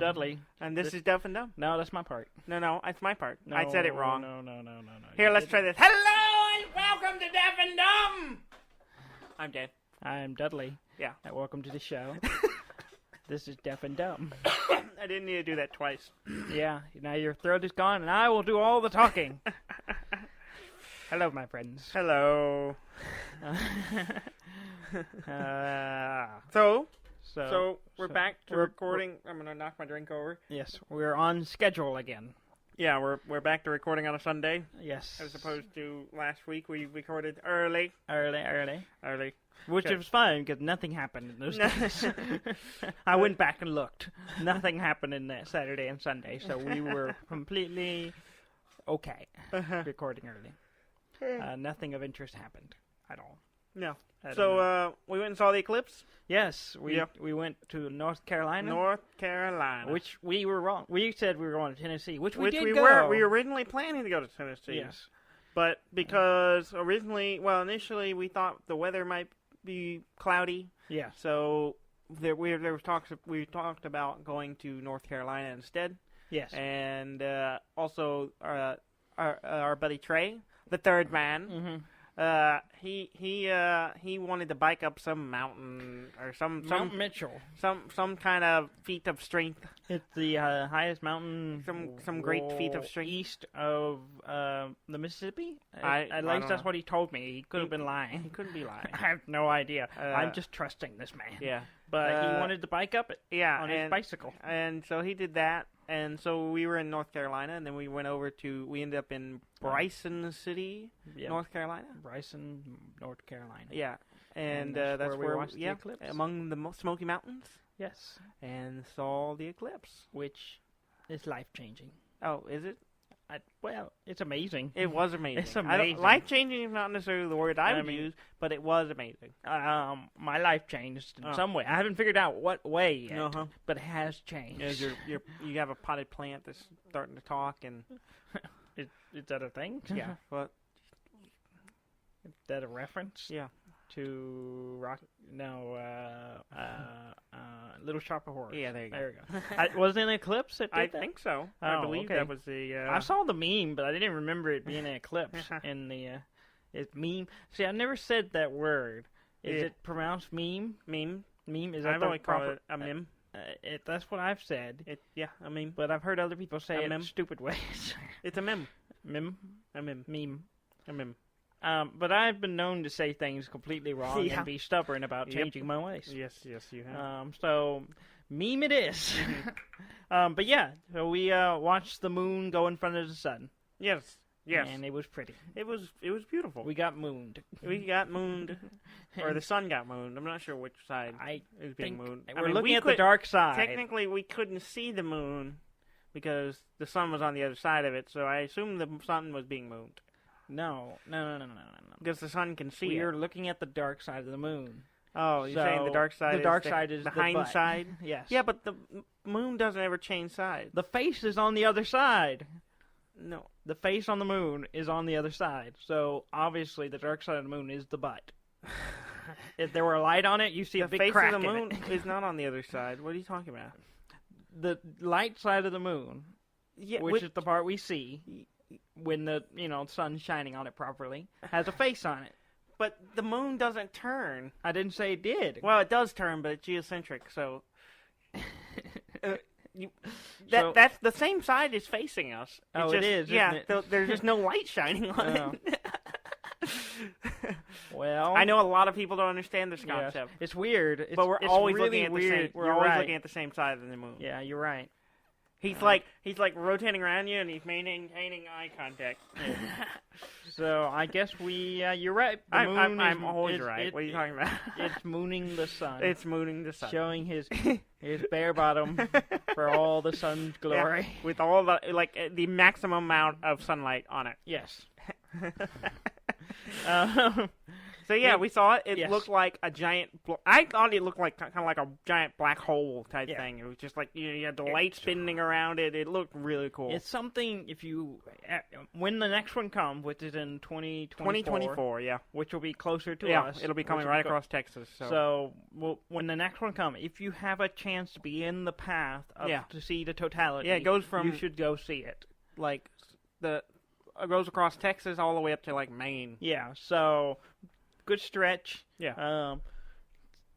Dudley. And this is Deaf and Dumb. No, that's my part. No, it's my part. No, I said it wrong. No. Here, let's try this. Hello and welcome to Deaf and Dumb! I'm Dave. I'm Dudley. Yeah. And welcome to the show. This is Deaf and Dumb. I didn't need to do that twice. Yeah, now your throat is gone, and I will do all the talking. Hello, my friends. Hello. So we're back to recording. I'm gonna knock my drink over. Yes, we're on schedule again. Yeah, we're back to recording on a Sunday. Yes. As opposed to last week, we recorded early. Which was fine, because nothing happened in those days. I went back and looked. Nothing happened in that Saturday and Sunday, so we were completely okay recording early. Nothing of interest happened at all. No. So we went and saw the eclipse? Yes, we went to North Carolina. Which we were wrong. We said we were going to Tennessee, which we did go. We were originally planning to go to Tennessee. Yes. But because initially we thought the weather might be cloudy. Yeah. So there was talks. We talked about going to North Carolina instead. Yes. And also our buddy Trey, the third man. Mm-hmm. He wanted to bike up some mountain or Mount Mitchell. Some kind of feat of strength. It's the highest mountain. Some great feat of strength east of the Mississippi. At least that's what he told me. He could have been lying. He couldn't be lying. I have no idea. I'm just trusting this man. Yeah, but he wanted to bike up it. Yeah, on his bicycle. And so he did that. And so we were in North Carolina, and then we ended up in Bryson City, North Carolina. Bryson, North Carolina. Yeah, and that's where we watched the eclipse. Among the Smoky Mountains. Yes. And saw the eclipse. Which is life-changing. Oh, is it? Well, it's amazing. It was amazing. It's amazing. Life-changing is not necessarily the word I would use, but it was amazing. My life changed in some way. I haven't figured out what way yet, but it has changed. Yeah, you have a potted plant that's starting to talk, and is that a thing? Yeah. What? Is that a reference? Yeah. To Little Shop of Horrors. Yeah, there you go. There we go. Was it an eclipse? I think so. I believe that was the. I saw the meme, but I didn't remember it being an eclipse in the. It's meme. See, I never said that word. Is it pronounced meme? Meme. Meme. Is that the proper? Call it a meme. That's what I've said. A meme. But I've heard other people say it in stupid ways. It's a meme. Meme. A meme. Meme. A meme. But I've been known to say things completely wrong and be stubborn about changing my ways. Yes, you have. So, meme it is. But yeah, so we watched the moon go in front of the sun. Yes. And it was pretty. It was beautiful. We got mooned. Or the sun got mooned. I'm not sure which side is being mooned. We're looking at the dark side. Technically, we couldn't see the moon because the sun was on the other side of it, so I assume the sun was being mooned. No. Because the sun can see it. You're looking at the dark side of the moon. Oh, you're saying the dark side is the hind side? Yes. Yeah, but the moon doesn't ever change sides. The face is on the other side. No. The face on the moon is on the other side. So, obviously, the dark side of the moon is the butt. If there were a light on it, you see a big crack in it. The face of the moon is not on the other side. What are you talking about? The light side of the moon, which is the part we see when the sun's shining on it properly, has a face on it. But the moon doesn't turn. I didn't say it did. Well, it does turn, but it's geocentric, so that's the same side is facing us. It is. Yeah, there's just no light shining on it. Well, I know a lot of people don't understand this concept. Yes. It's weird. But we're always really looking at looking at the same side of the moon. Yeah, you're right. He's like rotating around you, and he's maintaining eye contact. So I guess you're right. I'm always right. What are you talking about? It's mooning the sun. It's mooning the sun, showing his bare bottom for all the sun's glory, with all the maximum amount of sunlight on it. Yes. So yeah, we saw it. It yes. looked like a giant. I thought it looked like kind of like a giant black hole type thing. It was just like you had the light spinning around it. It looked really cool. It's something if you when the next one comes, which is in 2024, yeah, which will be closer to us. It'll be coming right across Texas. So when the next one comes, if you have a chance to be in the path to see the totality, it goes from you should go see it. Like it goes across Texas all the way up to like Maine. Yeah, so good stretch. Yeah.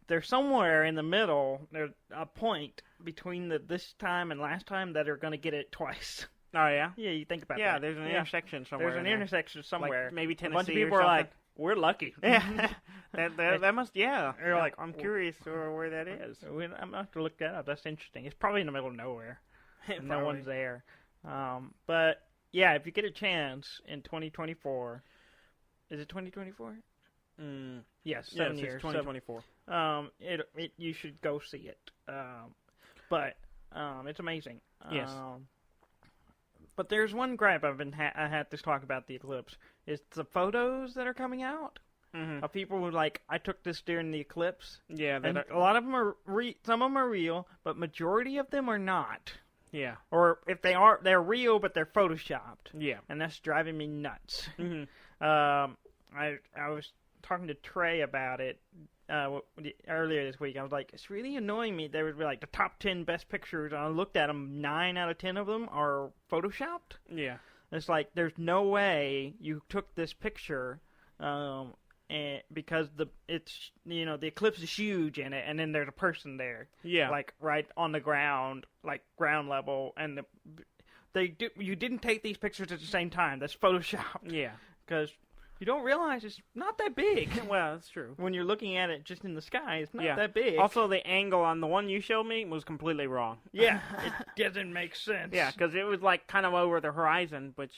There's somewhere in the middle. There's a point between this time and last time that are going to get it twice. Oh yeah. Yeah, you think about that. Yeah, there's an intersection somewhere. There's an intersection somewhere. Like maybe Tennessee. A bunch of people or are something. like, "We're lucky." Yeah. that must. Yeah. They're like, I'm curious where that is. I'm going to have to look that up. That's interesting. It's probably in the middle of nowhere. No one's there. But yeah, if you get a chance in 2024, is it 2024? Yes, 7 years. 2024. You should go see it. But it's amazing. Yes. But there's one gripe I had to talk about the eclipse. It's the photos that are coming out of people who I took this during the eclipse. Yeah, and a lot of them are some of them are real, but majority of them are not. Yeah. Or if they are, they're real, but they're photoshopped. Yeah. And that's driving me nuts. Mm-hmm. I was talking to Trey about it earlier this week. I was like, it's really annoying me. There would be the top 10 best pictures, and I looked at them. 9 out of 10 of them are photoshopped. Yeah. It's like there's no way you took this picture, and because the eclipse is huge in it, and then there's a person there. Yeah. Right on the ground, ground level, and you didn't take these pictures at the same time. That's photoshopped. Yeah. Because you don't realize it's not that big. Well, that's true. When you're looking at it just in the sky, it's not that big. Also, the angle on the one you showed me was completely wrong. Yeah, it doesn't make sense. Yeah, because it was kind of over the horizon, which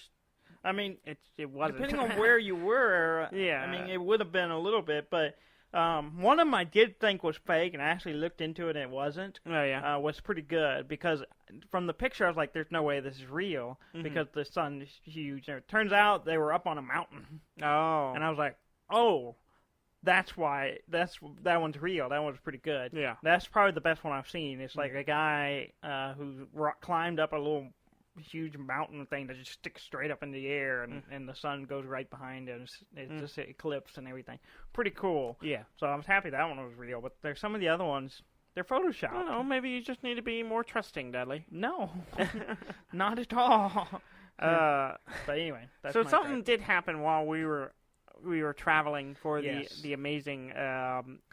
I mean, it wasn't. Depending on where you were, yeah. I mean, it would have been a little bit, but one of them I did think was fake, and I actually looked into it, and it wasn't. Oh, yeah. Was pretty good, because from the picture, I was like, there's no way this is real, because the sun is huge. And it turns out they were up on a mountain. Oh. And I was like, oh, that's why, that one's real. That one's pretty good. Yeah. That's probably the best one I've seen. It's like a guy who climbed up a little huge mountain thing that just sticks straight up in the air, and the sun goes right behind it. It's just an eclipse and everything. Pretty cool. Yeah. So I was happy that one was real, but there's some of the other ones, they're photoshopped. I don't know, maybe you just need to be more trusting, Dudley. No, not at all. But anyway, that's so something did happen while we were traveling for the amazing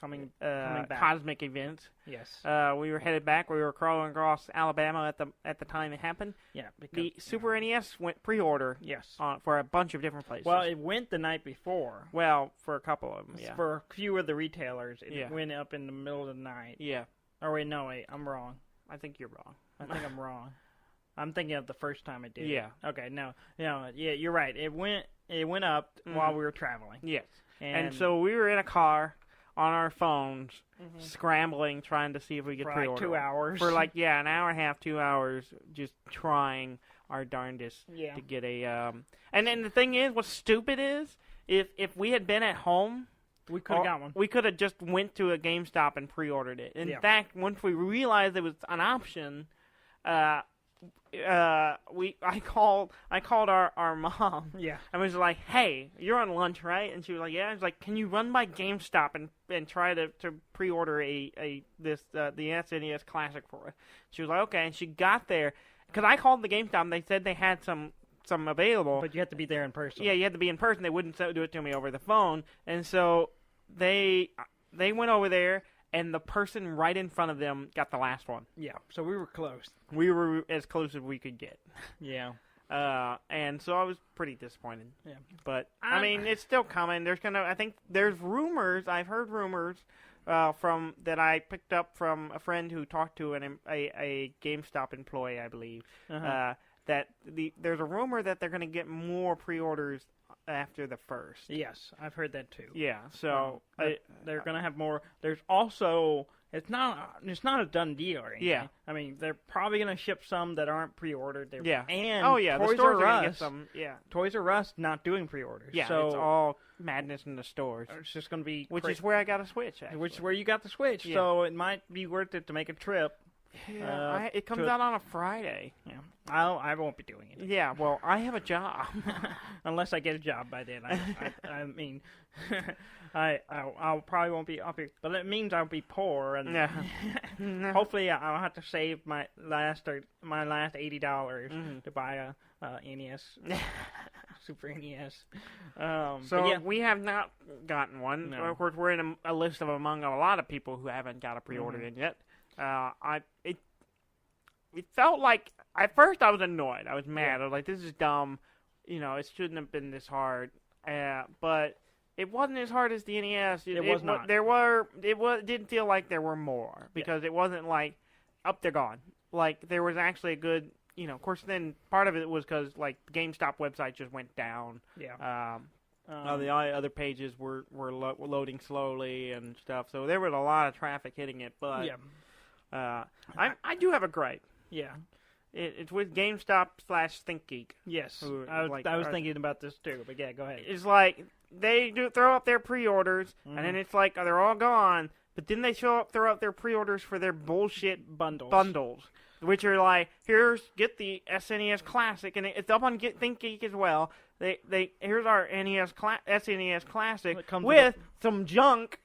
coming back. cosmic event. Yes. We were headed back. We were crawling across Alabama at the time it happened. Yeah. The Super NES went pre-order. Yes. For a bunch of different places. Well, it went the night before. Well, for a couple of them. Yeah. For a few of the retailers, it went up in the middle of the night. Yeah. Oh wait, no, wait, I'm wrong. I think you're wrong. I think I'm wrong. I'm thinking of the first time it did. Yeah. Okay. No. Yeah, you're right. It went up while we were traveling. Yes. And so we were in a car on our phones, scrambling, trying to see if we could pre-order. For 2 hours. For an hour and a half, 2 hours, just trying our darndest to get a. And then the thing is, what's stupid is, if we had been at home, we could have got one. We could have just went to a GameStop and pre-ordered it. In fact, once we realized it was an option, I called our mom. Yeah. And was like, hey, you're on lunch, right? And she was like, yeah. I was like, can you run by GameStop and try to pre-order the SNES Classic for us? She was like, okay. And she got there, because I called the GameStop and they said they had some available. But you have to be there in person. Yeah, you had to be in person. They wouldn't do it to me over the phone. And so they went over there, and the person right in front of them got the last one. Yeah, so we were close. We were as close as we could get. Yeah. And so I was pretty disappointed. Yeah. But, I mean, it's still coming. I think there's rumors, I've heard rumors that I picked up from a friend who talked to a GameStop employee, I believe, that there's a rumor that they're going to get more pre-orders after the 1st. Yes, I've heard that too. Yeah, so they're going to have more. There's also it's not a done deal or anything. Yeah. I mean, they're probably going to ship some that aren't pre-ordered. Yeah. And the Toys stores R are gonna Us. get some. Yeah. Toys R Us not doing pre-orders. Yeah. So it's all madness in the stores. it's just going to be Which is where I got a Switch. Actually. which is where you got the Switch. Yeah. So it might be worth it to make a trip. Yeah, it comes out on a Friday. Yeah, I won't be doing it. Yeah, well, I have a job. Unless I get a job by then. I mean, I'll probably won't be. But it means I'll be poor, and hopefully I'll have to save my last $80 to buy a NES, Super NES. So we have not gotten one. No. Of course, we're in a list of among a lot of people who haven't got a pre-order in yet. It felt like at first I was annoyed. I was mad. I was like, "This is dumb. It shouldn't have been this hard." But it wasn't as hard as the NES. It was not. It didn't feel like there were more because it wasn't like they're gone. Like there was actually a good. Of course, then part of it was because like the GameStop website just went down. Yeah. The other pages were loading slowly and stuff, so there was a lot of traffic hitting it. But I do have a gripe. Yeah. It's with GameStop / ThinkGeek. Yes. I was thinking about this too, but yeah, go ahead. It's like they do throw up their pre-orders, and then it's like they're all gone. But then they throw up their pre-orders for their bullshit bundles, which are like, get the SNES Classic, and it's up on ThinkGeek as well. Here's our SNES Classic with some junk,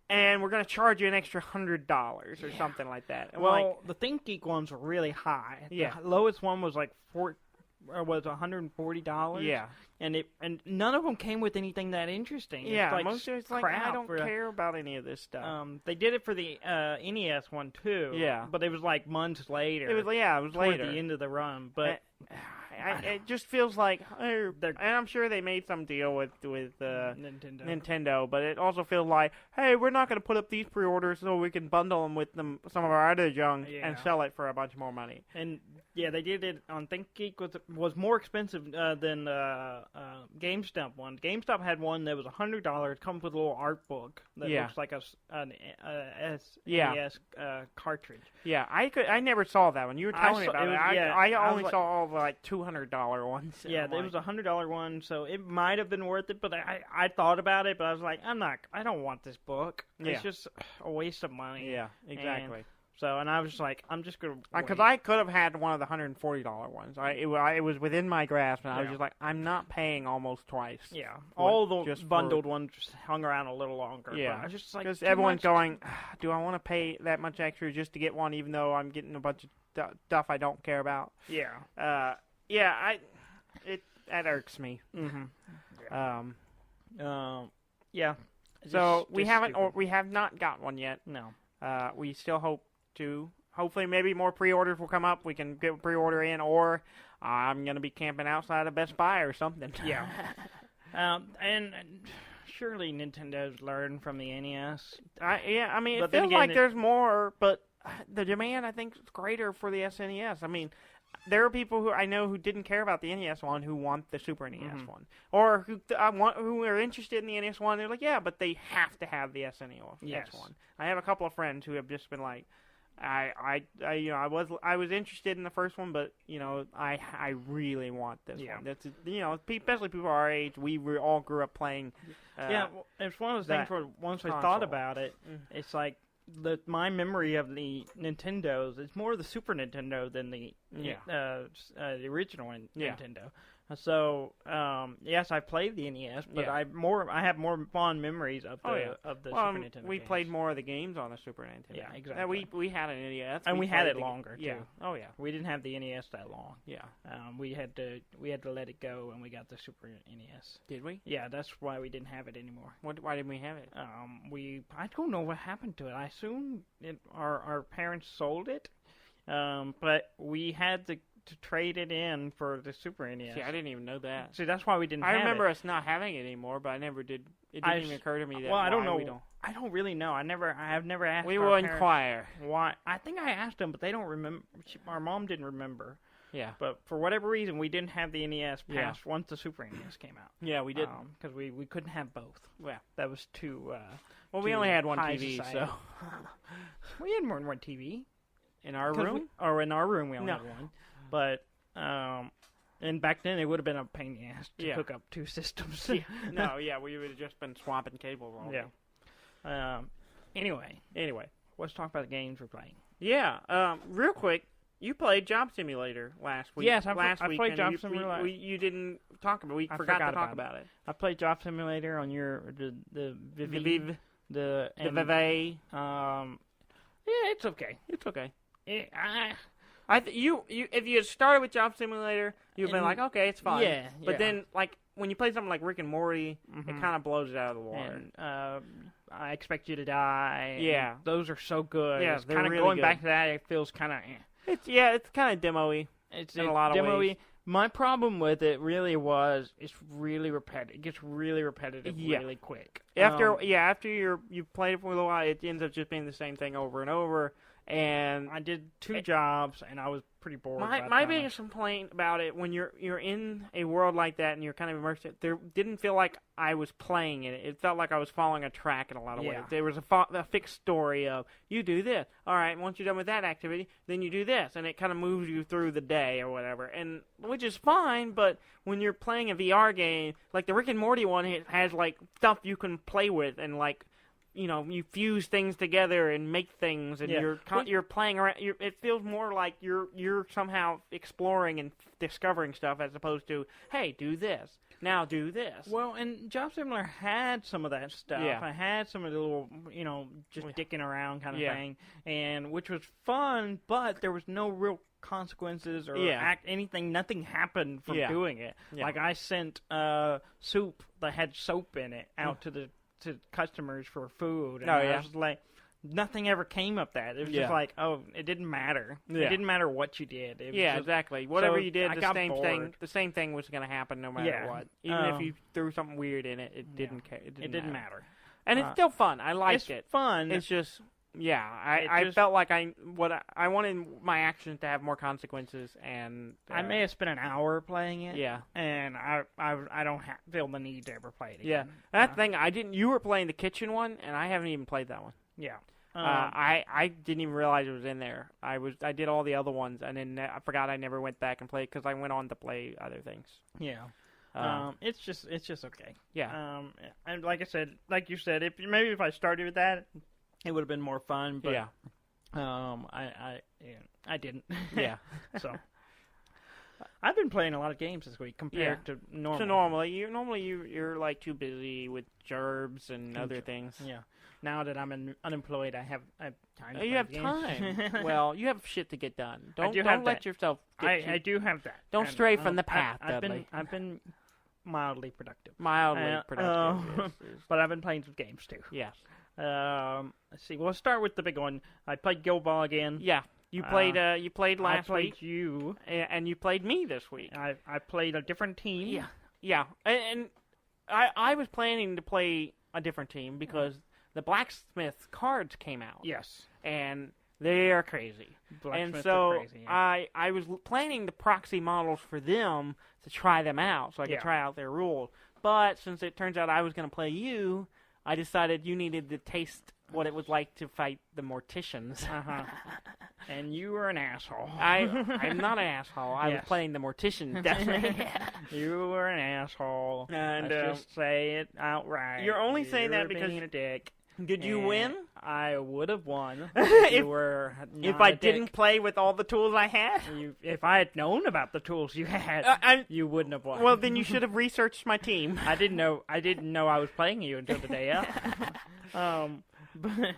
and we're gonna charge you an extra $100 or something like that. And well, the ThinkGeek ones were really high. Yeah. The lowest one was like $140. Yeah. And none of them came with anything that interesting. Yeah, it's like most of it's like, I don't care about any of this stuff. They did it for the NES one too. Yeah. But it was like months later. It was toward later. the end of the run. But it just feels like, and I'm sure they made some deal with Nintendo, but it also feels like, hey, we're not going to put up these pre-orders so we can bundle them with some of our other junk and sell it for a bunch more money. And yeah, they did it on ThinkGeek was more expensive than GameStop one. GameStop had one that was $100. It comes with a little art book that looks like an SNES cartridge. Yeah, I never saw that one. You were telling me about it. I only saw all the like $200 ones. Yeah, it was a $100 one, so it might have been worth it. But I thought about it, but I was like, I don't want this book. It's just a waste of money. Yeah, exactly. And I was just like, I'm just gonna because I could have had one of the $140 ones. It was within my grasp, and I was just like, I'm not paying almost twice. Yeah, all the bundled ones just hung around a little longer. Yeah, but I was just like, because everyone's going, do I want to pay that much extra just to get one, even though I'm getting a bunch of stuff I don't care about? Yeah. That irks me. Mm-hmm. Yeah. So we have not got one yet. No. We still hope to. Hopefully, maybe more pre-orders will come up. We can get a pre-order in, or I'm gonna be camping outside of Best Buy or something. Yeah. And surely Nintendo's learned from the NES. I mean, it feels like there's more, but the demand I think is greater for the SNES. I mean, there are people who I know who didn't care about the NES one who want the Super NES one, or who are interested in the NES one. They're like, yeah, but they have to have the SNES one. I have a couple of friends who have just been like, I was interested in the first one, but I really want this one. That's especially people our age. We all grew up playing. It's one of those things where once I thought about it, it's like. My memory of the Nintendos is more the Super Nintendo than the original Nintendo. So yes, I played the NES, but I have more fond memories of the Super Nintendo. We played more of the games on the Super Nintendo. Yeah, exactly. We had an NES, and we had it longer too. Yeah. Oh yeah. We didn't have the NES that long. Yeah. We had to let it go, and we got the Super NES. Did we? Yeah, that's why we didn't have it anymore. Why didn't we have it? I don't know what happened to it. I assume our parents sold it, but we had to trade it in for the Super NES. See, I didn't even know that. See, that's why we didn't have it. I remember us not having it anymore, but I never did. It didn't even occur to me that. Well, I don't know. I don't really know. I have never asked. We will inquire. Why? I think I asked them, but they don't remember. Our mom didn't remember. Yeah. But for whatever reason, we didn't have the NES past once the Super NES came out. Yeah, we did. Because we couldn't have both. Yeah. That was too... well, we only had one TV, society. so... We had more than one TV. In our room? In our room we only had one. But, and back then it would have been a pain in the ass to hook up 2 systems. No, we would have just been swapping cables all day. Anyway, let's talk about the games we're playing. Yeah, real quick, you played Job Simulator last week. Yes, I played Job Simulator. You didn't talk about it. We forgot to talk about it. I played Job Simulator on the Vive. The Vive. Yeah, it's okay. It's okay. If you had started with Job Simulator, you'd been like, okay, it's fine. Yeah. But then, like, when you play something like Rick and Morty, it kind of blows it out of the water. And, I Expect You to Die. Yeah. Those are so good. Yeah, they're really going back to that, it feels kind of... It's kind of demo-y. It's in a lot of ways. My problem with it really was it's really repetitive. It gets really repetitive really quick. After you've played it for a little while, it ends up just being the same thing over and over. And I did 2 jobs, and I was pretty bored. My biggest complaint about it, when you're in a world like that and you're kind of immersed in it, there didn't feel like I was playing it. It felt like I was following a track in a lot of ways. There was a fixed story of, you do this. All right, once you're done with that activity, then you do this. And it kind of moves you through the day or whatever, and which is fine, but when you're playing a VR game, like the Rick and Morty one, it has, like, stuff you can play with and, like, you fuse things together and make things, and you're playing around. It feels more like you're somehow exploring and discovering stuff, as opposed to, hey, do this. Now do this. Well, and Job Simulator had some of that stuff. Yeah. I had some of the little, just dicking around kind of thing, and which was fun, but there was no real consequences or anything. Nothing happened from doing it. Yeah. Like, I sent soup that had soap in it out to customers for food, and I was like, nothing ever came of that. It was just like, it didn't matter. It didn't matter what you did. It was just, exactly. Whatever you did, the same thing was going to happen no matter what. Even if you threw something weird in it, it didn't care. It didn't matter. And it's still fun. I liked it. It's fun. It's just... Yeah, I felt like I wanted my actions to have more consequences, and I may have spent an hour playing it. Yeah, and I don't feel the need to ever play it again. Yeah, that's the thing. I didn't. You were playing the kitchen one, and I haven't even played that one. Yeah, I didn't even realize it was in there. I did all the other ones, and then I forgot I never went back and played because I went on to play other things. Yeah. It's just okay. Yeah. And like you said, if I started with that, it would have been more fun, but I didn't. Yeah. So I've been playing a lot of games this week compared to normal. So normally you're like too busy with gerbs and other things. Yeah. Now that I'm unemployed, I have time. You have time. Well, you have shit to get done. Don't let yourself. I do have that. Don't stray from the path, Dudley. I've been mildly productive. Productive. But I've been playing some games too. Yes. Let's see. We'll start with the big one. I played Guild Ball again. Yeah. You played last week. I played you. And you played me this week. I played a different team. Yeah. Yeah. And I was planning to play a different team because the blacksmith cards came out. Yes. And they are crazy. Blacksmiths and so are crazy, yeah. I was planning to proxy models for them to try them out so I could try out their rules. But since it turns out I was going to play you, I decided you needed to taste what it was like to fight the Morticians. And you were an asshole. I'm not an asshole. I was playing the Morticians, definitely. You were an asshole. And let's just say it outright. You're only saying that because being a dick. Did you win? I would have won. If I didn't play with all the tools I had? If I had known about the tools you had, you wouldn't have won. Well, then you should have researched my team. I didn't know I was playing you until the day of.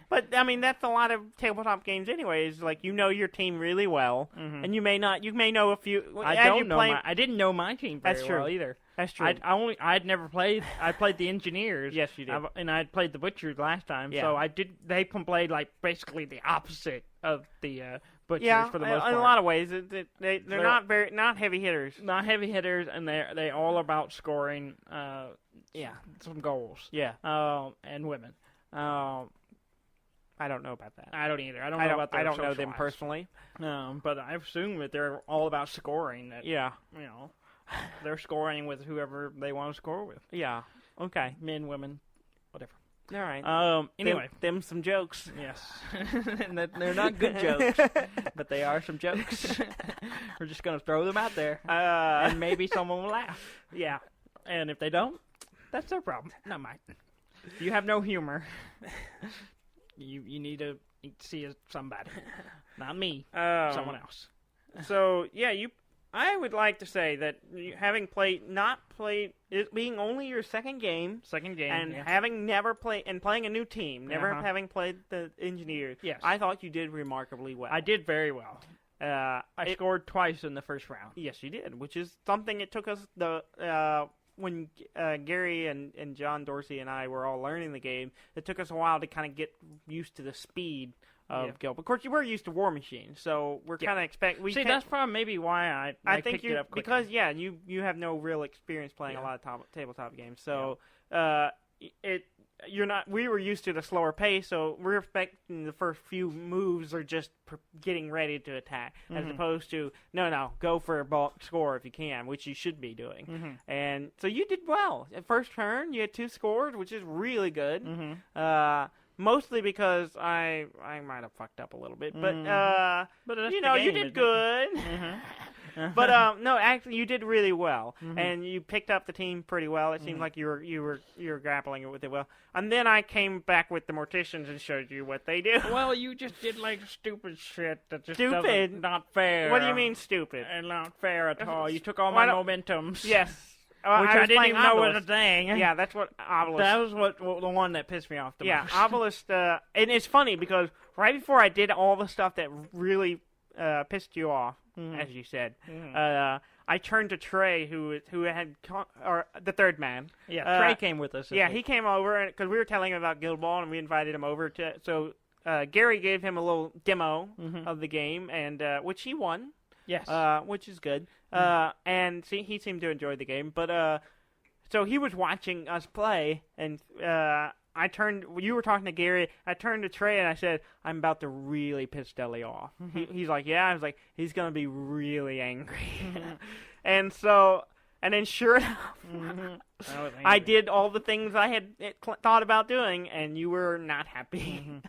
But I mean, that's a lot of tabletop games, anyways. Like, you know your team really well, and you may know a few. I didn't know my team very well either. That's true. I'd never played. I played the engineers. Yes, you did. And I'd played the butchers last time. Yeah. So I did. They played like basically the opposite of the butchers for the most part. In a lot of ways, they're not heavy hitters. Not heavy hitters, and they all about scoring. Some goals. Yeah. And women. I don't know about that. I don't either. I don't know about their I don't know social them lives. personally. But I assume that they're all about scoring. That, Yeah. you know, they're scoring with whoever they want to score with. Yeah. Okay. Men, women, whatever. All right. Anyway. Them some jokes. Yes. And they're not good jokes, but they are some jokes. We're just going to throw them out there, and maybe someone will laugh. Yeah. And if they don't, that's their problem, not mine. You have no humor. You need to see somebody, not me, someone else. So yeah, I would like to say that having it being only your second game, and having never played and playing a new team, never having played the Engineers. Yes. I thought you did remarkably well. I did very well. I scored twice in the first round. Yes, you did, which is something it took us when Gary and John Dorsey and I were all learning the game, it took us a while to kind of get used to the speed of Guild. Of course, we're used to War Machine, so we're kind of that's probably maybe why I think picked it up quicker. Because you have no real experience playing a lot of tabletop games, so we were used to the slower pace, so we're expecting the first few moves are just getting ready to attack, as opposed to, no, go for a bulk score if you can, which you should be doing. And so you did well. At first turn, you had 2 scores, which is really good. Mostly because I might have fucked up a little bit, but you did good. But no, actually, you did really well, and you picked up the team pretty well. It seemed like you were grappling with it well. And then I came back with the Morticians and showed you what they do. Well, you just did like stupid shit that just not fair. What do you mean stupid? And not fair at all. You took all my momentums. Yes. Which I didn't even know was a thing. Yeah, that's what Obelisk. That was the one that pissed me off the most. Yeah, Obelisk. And it's funny because right before I did all the stuff that really pissed you off, as you said, I turned to Trey, who had the third man. Yeah, Trey came with us. He came over because we were telling him about Guild Ball, and we invited him over to. So Gary gave him a little demo of the game, and which he won. Yes. Which is good. And he seemed to enjoy the game. But so he was watching us play, and you were talking to Gary, I turned to Trey, and I said, I'm about to really piss Dudley off. He's like, yeah? I was like, he's going to be really angry. And then sure enough, I did all the things I had thought about doing, and you were not happy.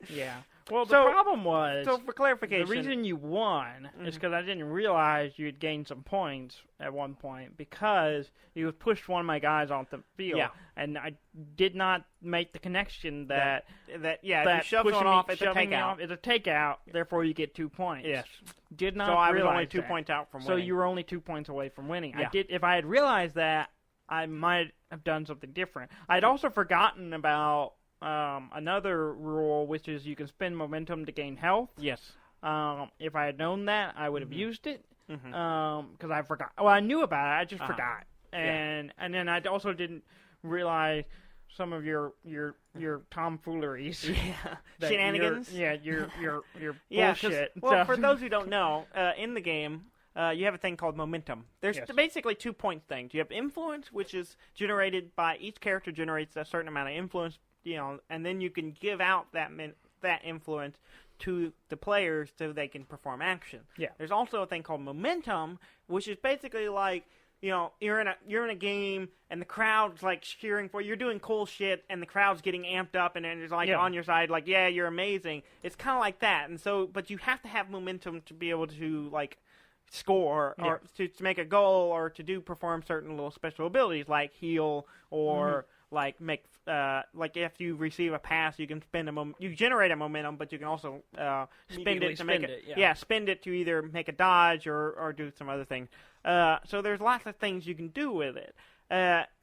Yeah. Well, the problem was... So, for clarification... The reason you won is because I didn't realize you had gained some points at one point because you had pushed one of my guys off the field. Yeah. And I did not make the connection that if you shove someone off, it's a takeout. It's a takeout, therefore you get 2 points. Yes. Did not So I was realize only 2 that. points out from So winning. you were only 2 points away from winning. Yeah. If I had realized that, I might have done something different. I'd also forgotten about... another rule, which is you can spend momentum to gain health. Yes. If I had known that, I would have used it. Because I forgot. Well, I knew about it. I just forgot. And then I also didn't realize some of your tomfooleries. Yeah. Shenanigans. Your Yeah, bullshit. Well, for those who don't know, in the game, you have a thing called momentum. There's basically 2 point things. You have influence, which is generated by each character generates a certain amount of influence. And then you can give out that influence to the players so they can perform action. Yeah. There's also a thing called momentum, which is basically like, you're in a game and the crowd's like cheering for you. You're doing cool shit and the crowd's getting amped up and it's like on your side, like, yeah, you're amazing. It's kind of like that. And so, but you have to have momentum to be able to like score or to make a goal or to perform certain little special abilities like heal or like make like if you receive a pass, you can you generate a momentum, but you can also spend it to make it. Spend it to either make a dodge or do some other thing. So there's lots of things you can do with it.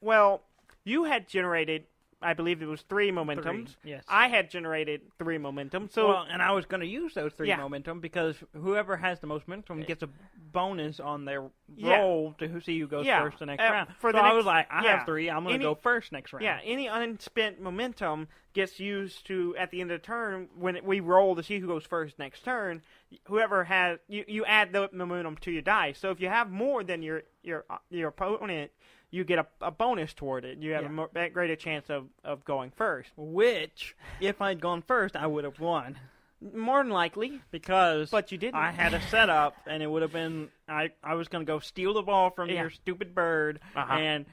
Well, you had generated, I believe it was 3 momentums. Yes. I had generated 3 momentum. So and I was going to use those 3 momentum because whoever has the most momentum gets a bonus on their roll to see who goes first the next round. I was like, I have 3. I'm going to go first next round. Yeah, any unspent momentum gets used to, at the end of the turn, when we roll to see who goes first next turn, whoever has, you add the momentum to your dice. So if you have more than your opponent, you get a bonus toward it. You have a greater chance of going first. Which, if I'd gone first, I would have won. More than likely. But you didn't. I had a setup, and it would have been... I was going to go steal the ball from your stupid bird and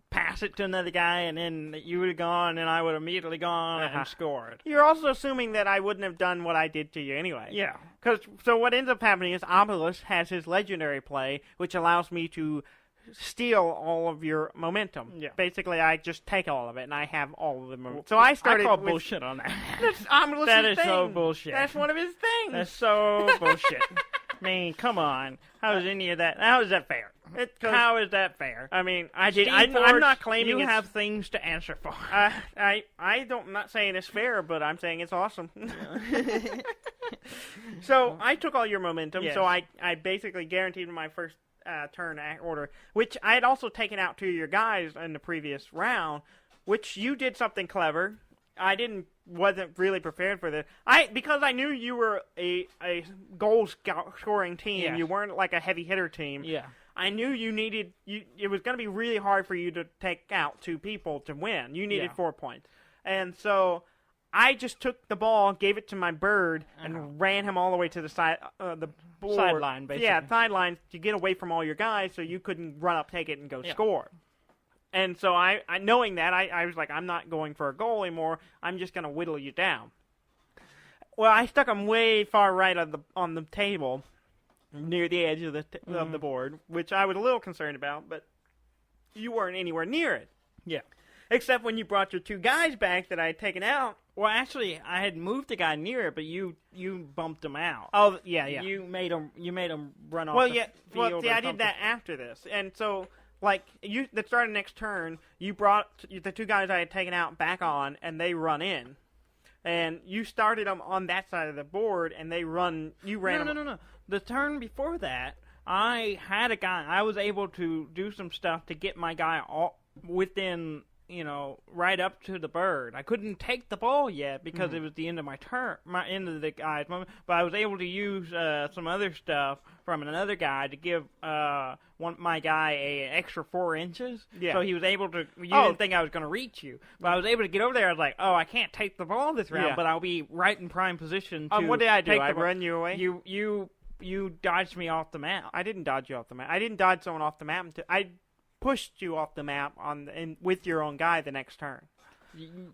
pass it to another guy, and then you would have gone, and I would have immediately gone and scored. You're also assuming that I wouldn't have done what I did to you anyway. Yeah. So what ends up happening is Obelisk has his legendary play, which allows me to steal all of your momentum. Yeah. Basically, I just take all of it, and I have all of the momentum. So I started. I call bullshit on that. That is so bullshit. That's one of his things. That's so bullshit. I mean, come on. How is any of that? How is that fair? How is that fair? I mean, I'm not claiming you have things to answer for. I'm not saying it's fair, but I'm saying it's awesome. So I took all your momentum. Yes. So I basically guaranteed my first turn order, which I had also taken out to your guys in the previous round, which you did something clever. I wasn't really prepared for this. Because I knew you were a goal scoring team. Yes. You weren't like a heavy hitter team. Yeah. I knew it was going to be really hard for you to take out 2 people to win. You needed 4 points. And so I just took the ball, gave it to my bird, and ran him all the way to the side, the board. Sideline, basically. Yeah, sideline to get away from all your guys so you couldn't run up, take it, and go score. And so I knowing that, I was like, I'm not going for a goal anymore. I'm just going to whittle you down. Well, I stuck him way far right on the table, near the edge of the board, which I was a little concerned about, but you weren't anywhere near it. Yeah. Except when you brought your 2 guys back that I had taken out. Well, actually, I had moved the guy near it, but you bumped him out. Oh, yeah. You made him run off the Well, field. see, I did that after this. And so, like, the start of next turn, you brought the 2 guys I had taken out back on, and they run in. And you started them on that side of the board, and you ran them. No. The turn before that, I had a guy. I was able to do some stuff to get my guy within, right up to the bird. I couldn't take the ball yet because it was the end of my turn, end of the guy's moment. But I was able to use some other stuff from another guy to give my guy an extra 4 inches. Yeah. So he was able to. You didn't think I was going to reach you, but I was able to get over there. I was like, I can't take the ball this round, but I'll be right in prime position to. What did I do? Take I run you away. You dodged me off the map. I didn't dodge you off the map. I didn't dodge someone off the map. I pushed you off the map with your own guy the next turn.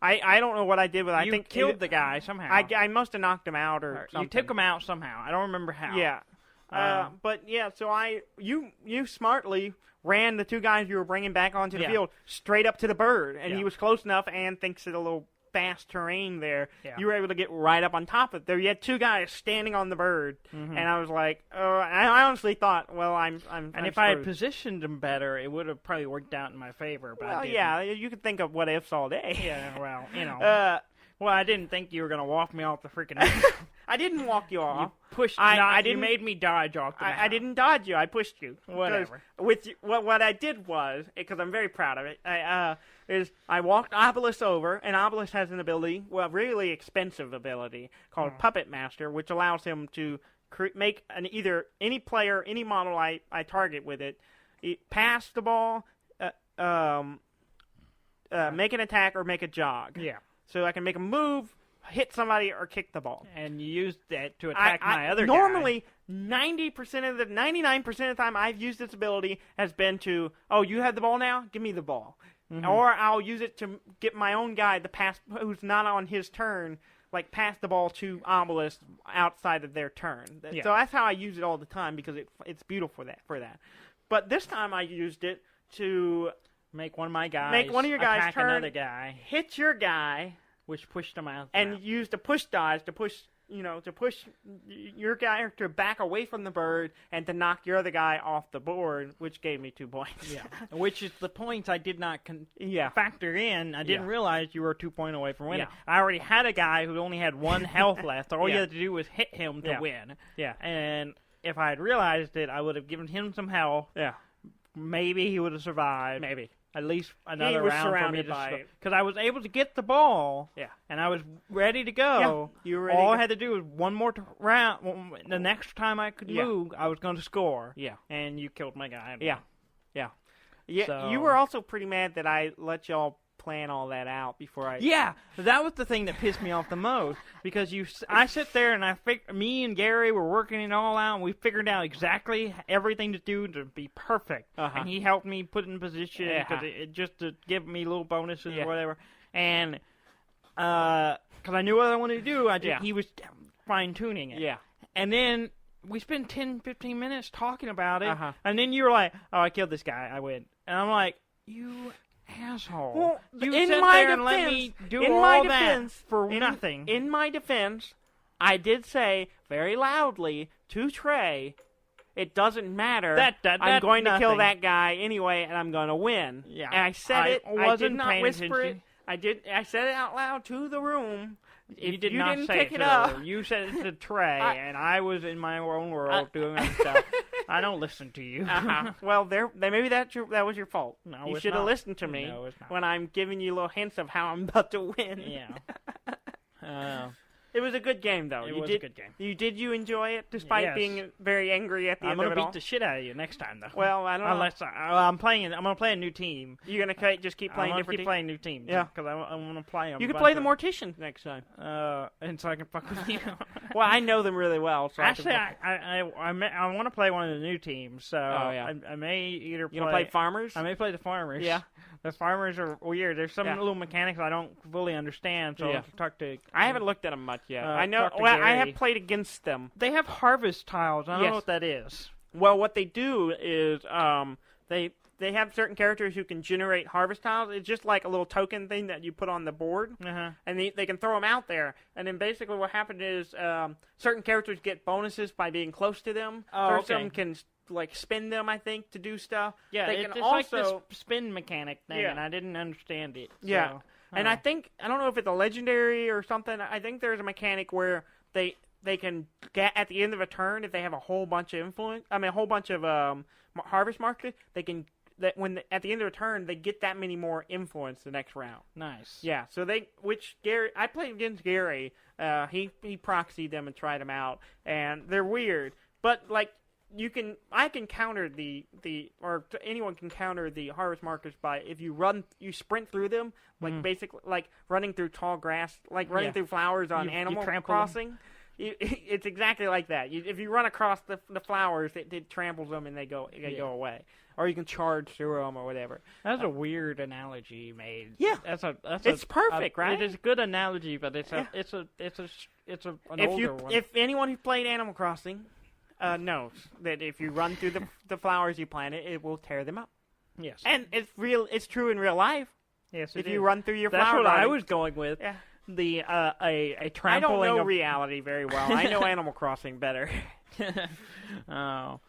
I don't know what I did with it. I think killed the guy somehow. I must have knocked him out or something. You took him out somehow. I don't remember how. Yeah. But yeah, so you smartly ran the 2 guys you were bringing back onto the field straight up to the bird, and he was close enough and thanks to the little fast terrain there, you were able to get right up on top of it. There, you had 2 guys standing on the bird, and I was like, I honestly thought, well, I'm and if I had positioned him better, it would have probably worked out in my favor. But well, yeah, you could think of what ifs all day. Yeah, well, well, I didn't think you were going to walk me off the freaking map. I didn't walk you off. You pushed. You made me dodge off the map. I didn't dodge you. I pushed you. Whatever. What I did was, because I'm very proud of it, I walked Obelisk over, and Obelisk has an ability, a really expensive ability, called Puppet Master, which allows him to make either any player, any model I target with it pass the ball, make an attack, or make a jog. Yeah. So I can make a move, hit somebody, or kick the ball. And you used that to attack my other guy. Normally, 99% of the time I've used this ability has been to, you have the ball now? Give me the ball. Mm-hmm. Or I'll use it to get my own guy to pass, who's not on his turn, like pass the ball to Obelisk outside of their turn. Yeah. So that's how I use it all the time because it's beautiful for that. But this time I used it to make one of your guys attack turn, another guy, hit your guy, which pushed him out, and use the push dodge to push your character back away from the bird and to knock your other guy off the board, which gave me 2 points. Yeah, which is the points I did not factor in. I didn't realize you were 2 points away from winning. Yeah. I already had a guy who only had 1 health left. All you had to do was hit him to win. Yeah, and if I had realized it, I would have given him some health. Yeah, maybe he would have survived. Maybe. At least another round for me to because I was able to get the ball, and I was ready to go. Yeah, you were ready. All I had to do was one more round. The next time I could move, I was going to score. Yeah, and you killed my guy. Yeah. Yeah, So. you were also pretty mad that I let y'all plan all that out before I... Yeah, that was the thing that pissed me off the most, because I sit there and me and Gary were working it all out, and we figured out exactly everything to do to be perfect, and he helped me put in position, because just to give me little bonuses or whatever, and because I knew what I wanted to do, he was fine-tuning it, and then we spent 10, 15 minutes talking about it, and then you were like, oh, I killed this guy, I win, and I'm like, you... asshole. Well, you in sit my there defense, and let me do in all my that defense, for nothing. In my defense, I did say very loudly to Trey, it doesn't matter. I'm going to kill that guy anyway, and I'm going to win. Yeah. And I said it. I did not paying whisper attention. it. I said it out loud to the room. You If did you not didn't say pick it it to up. her. You said it to Trey, and I was in my own world doing other stuff. I don't listen to you. Well, maybe that was your fault. No, you it's should have not. listened to me No, it's not. when I'm giving you little hints of how I'm about to win. Yeah. It was a good game, though. It was a good game. You enjoy it, despite Yes. being very angry at the I'm end of gonna it beat all? the shit out of you next time, though. Well, I don't know. Unless I'm gonna play a new team. You're gonna just keep playing I'm gonna different keep teams? playing new teams. Yeah. Because I want to play them. You could play the Morticians next time. and so I can fuck with you. Well, I know them really well. So Actually, I want to play one of the new teams. So I may either play. You gonna play Farmers? I may play the Farmers. Yeah. The Farmers are weird. There's some little mechanics I don't fully understand. So I'll talk to. I haven't looked at them much yet. I know. talk to Well, I Gary. have played against them. They have harvest tiles. I don't know Yes. what that is. Well, what they do is they have certain characters who can generate harvest tiles. It's just like a little token thing that you put on the board, and they can throw them out there. And then basically what happened is certain characters get bonuses by being close to them. Some can like spin them, I think, to do stuff. Yeah, they it's can like also this spin mechanic thing, and I didn't understand it. Yeah. So, and I don't know if it's a legendary or something. I think there's a mechanic where they can get at the end of a turn, if they have a whole bunch of harvest markers, they can at the end of a turn they get that many more influence the next round. Nice. Yeah. So I played against Gary. He proxied them and tried them out, and they're weird, but like. I can counter anyone can counter the harvest markers by if you sprint through them, like basically like running through tall grass, like running through flowers on Animal Crossing. It's exactly like that. If you run across the flowers, it tramples them and they go away. Or you can charge through them or whatever. That's a weird analogy you made. Yeah, it's perfect, right? It is a good analogy, but it's an older one. If anyone who played Animal Crossing knows that if you run through the flowers you planted, it will tear them up. Yes, and it's true in real life. Yes, if you run through your that's flower what garden. I was going with. Yeah. The a trampling. I don't know of reality very well. I know Animal Crossing better. Oh.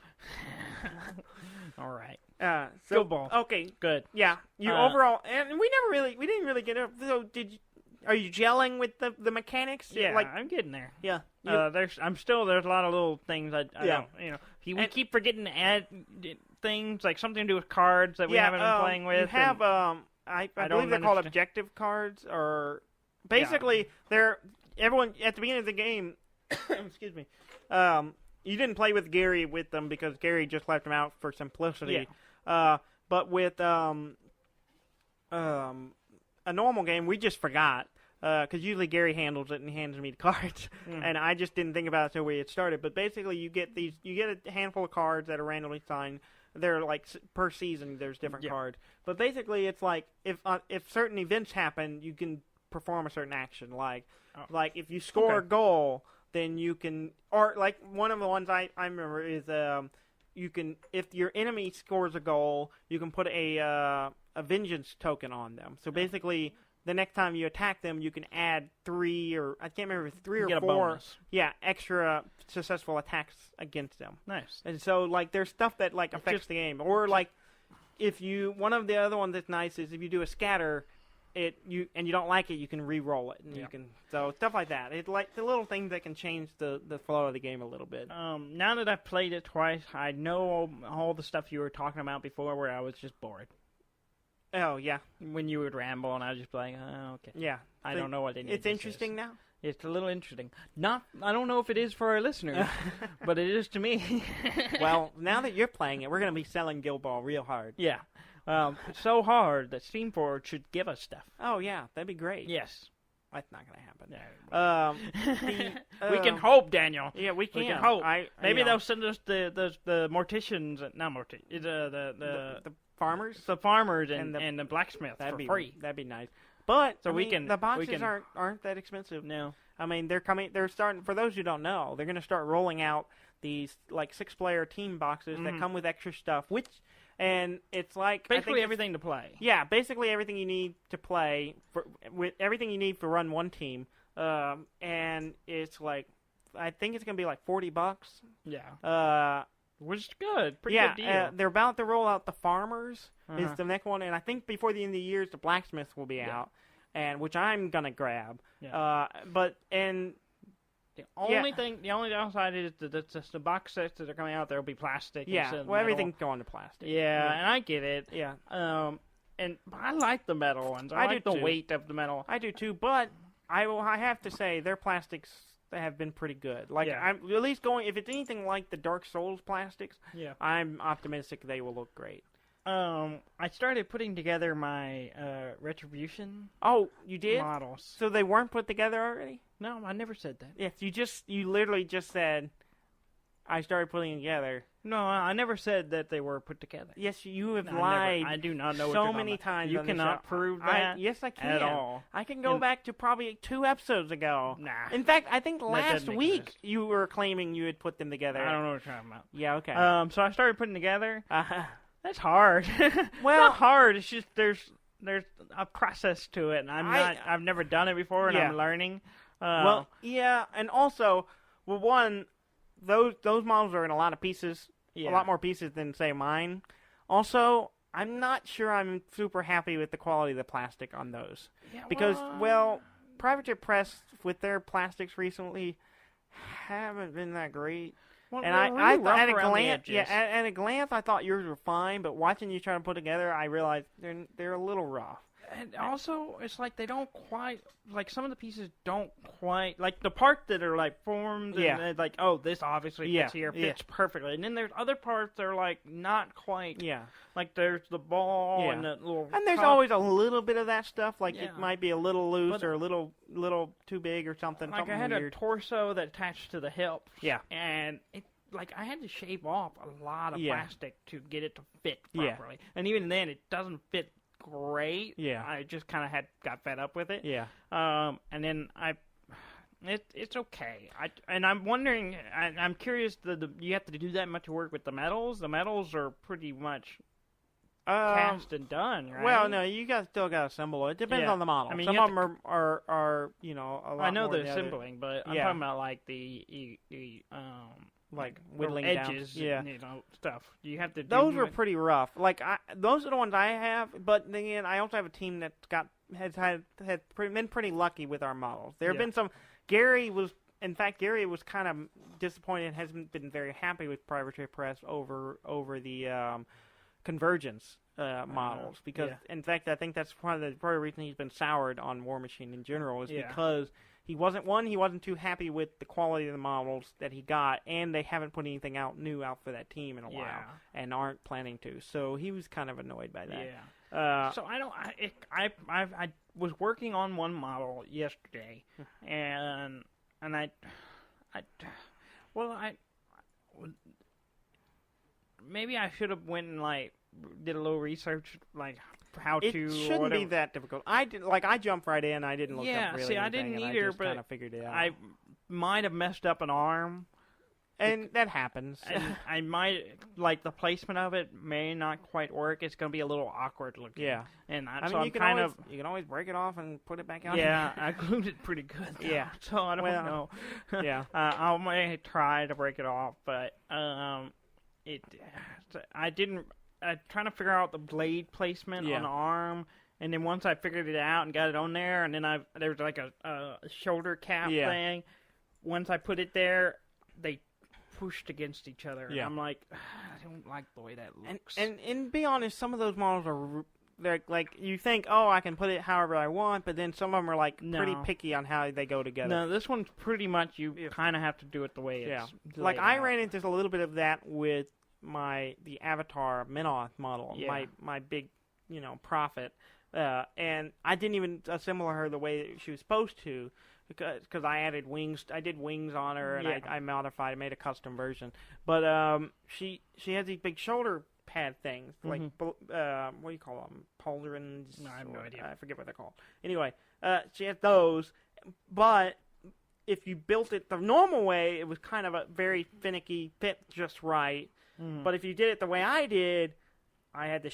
All right. So, Good ball. Okay. Good. Yeah. Overall, and we didn't really get up. So are you gelling with the mechanics? Yeah, like, I'm getting there. Yeah. There's a lot of little things I don't, we keep forgetting to add things like something to do with cards that we haven't been playing with. You have I believe they're called objective cards, or basically everyone at the beginning of the game. Excuse me. You didn't play with Gary with them because Gary just left them out for simplicity. Yeah. But with a normal game, we just forgot. Because usually Gary handles it and he hands me the cards, and I just didn't think about it until we had started. But basically, you get a handful of cards that are randomly signed. They're like per season. There's different cards, but basically, it's like if certain events happen, you can perform a certain action. Like if you score a goal, then you can, or like one of the ones I remember is you can, if your enemy scores a goal, you can put a vengeance token on them. So basically. The next time you attack them, you can add 3 or I can't remember if 3 or 4. A bonus. Yeah, extra successful attacks against them. Nice. And so like there's stuff that like affects the game. Or like if you one of the other ones that's nice is if you do a scatter, you don't like it, you can re-roll it, and you can stuff like that. It's like the little things that can change the flow of the game a little bit. Now that I've played it twice, I know all the stuff you were talking about before, where I was just bored. Oh, yeah. When you would ramble and I was just like, oh, okay. Yeah. I don't know what it is. It's interesting now? It's a little interesting. I don't know if it is for our listeners, but it is to me. Well, now that you're playing it, we're going to be selling Guild Ball real hard. Yeah. so hard that Steam Forward should give us stuff. Oh yeah, that'd be great. Yes. That's not going to happen. We can hope, Daniel. Yeah, we can. We can hope. Maybe they'll they'll send us the Morticians, not Morticians, the farmers, the farmers, and the blacksmiths for free. That'd be nice. But so the boxes aren't that expensive. No, I mean they're starting. For those who don't know, they're going to start rolling out these like 6-player team boxes that come with extra stuff, and it's like basically everything to play. Yeah, basically everything you need to play with everything you need to run one team. And it's like I think it's gonna be like $40. Yeah. Which is good. Pretty good deal. They're about to roll out the farmers is the next one, and I think before the end of the year the blacksmiths will be out, and which I'm gonna grab. Yeah. The only downside is the box sets that are coming out there will be plastic. Yeah, well, everything's going to plastic. Yeah, and I get it. Yeah. But I like the metal ones. I like the weight of the metal. I do too, but I have to say their plastics have been pretty good. Like I'm at least going if it's anything like the Dark Souls plastics. Yeah. I'm optimistic they will look great. I started putting together my Retribution. Oh, you did? Models. So they weren't put together already? No, I never said that. Yes, you literally just said I started putting together. No, I never said that they were put together. Yes, you have lied. I do not know what so you're many about. times. You cannot prove that. Yes, I can. At all. I can go back to probably 2 episodes ago. Nah. In fact, I think last week exist. You were claiming you had put them together. I don't know what you're talking about. Yeah, okay. So I started putting together. Uh-huh. That's hard. Well, not hard. It's just there's a process to it, and I've never done it before, and I'm learning. Well, yeah, and also, one, those models are in a lot of pieces, a lot more pieces than say mine. Also, I'm not sure I'm super happy with the quality of the plastic on those because, Private Press with their plastics recently haven't been that great. Well, and I thought at a glance, I thought yours were fine, but watching you try to put together, I realized they're a little rough. And also, it's like they don't quite, like some of the pieces don't quite, like the parts that are like formed, and like, oh, this obviously fits here, fits perfectly. And then there's other parts that are like not quite, like there's the ball and the little and there's always a little bit of that stuff, like it might be a little loose or a little too big or something. Like something I had weird. a torso that attached to the hip. Yeah. And it, like I had to shave off a lot of plastic to get it to fit properly. And even then, it doesn't fit great. Yeah. I just kind of got fed up with it. Yeah. And then it's okay. I'm wondering. I'm curious. You have to do that much work with the metals. The metals are pretty much cast and done, right? Well, no, you still got to assemble it. It depends on the model. I mean, some of them are a lot. I know more the assembling, but I'm talking about like the like whittling edges, down. stuff. You have to. Those were pretty rough. Like those are the ones I have. But then again, I also have a team that's has been pretty lucky with our models. There have been some. Gary was kind of disappointed and hasn't been very happy with Private Press over the Convergence models because, in fact, I think that's part of the reason he's been soured on War Machine in general is because. He wasn't too happy with the quality of the models that he got, and they haven't put anything new out for that team in a while, and aren't planning to. So he was kind of annoyed by that. Yeah. So I was working on one model yesterday, and maybe I should have went and like did a little research, like. How it to shouldn't be that difficult. I jumped right in. I didn't look up really. I didn't either, I just kind of figured it out. I might have messed up an arm, and that happens. And I might the placement of it may not quite work. It's going to be a little awkward looking. Yeah, and you can always break it off and put it back on. Yeah, I glued it pretty good. Though, yeah, so I don't know. Yeah, I may try to break it off, but I didn't. Trying to figure out the blade placement on the arm, and then once I figured it out and got it on there, and then there was like a shoulder cap thing. Once I put it there, they pushed against each other. Yeah. And I'm like, I don't like the way that looks. And be honest, some of those models are like you think, oh, I can put it however I want, but then some of them are pretty picky on how they go together. No, this one's pretty much you kind of have to do it the way it's. Like I ran into a little bit of that with the Avatar Minoth model, my big, prophet, and I didn't even assemble her the way that she was supposed to, because I added wings. I did wings on her, and I modified, made a custom version. But she has these big shoulder pad things, like what do you call them? Pauldrons? No, I have no idea. I forget what they're called. Anyway, she has those, but if you built it the normal way, it was kind of a very finicky, fit just right. But if you did it the way I did, I had to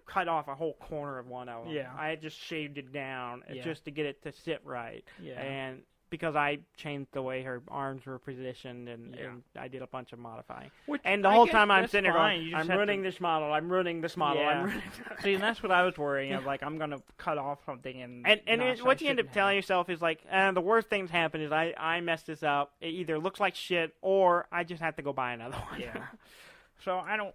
cut off a whole corner of one of them. Yeah. I had just shaved it down just to get it to sit right. Yeah. And because I changed the way her arms were positioned, and I did a bunch of modifying. And the whole time I'm sitting there going, I'm ruining this model, I'm ruining this model, I'm ruining See, and that's what I was worrying of, like, I'm going to cut off something and what you end up telling yourself is, like, the worst things happen is I messed this up. It either looks like shit, or I just have to go buy another one. Yeah. So I don't.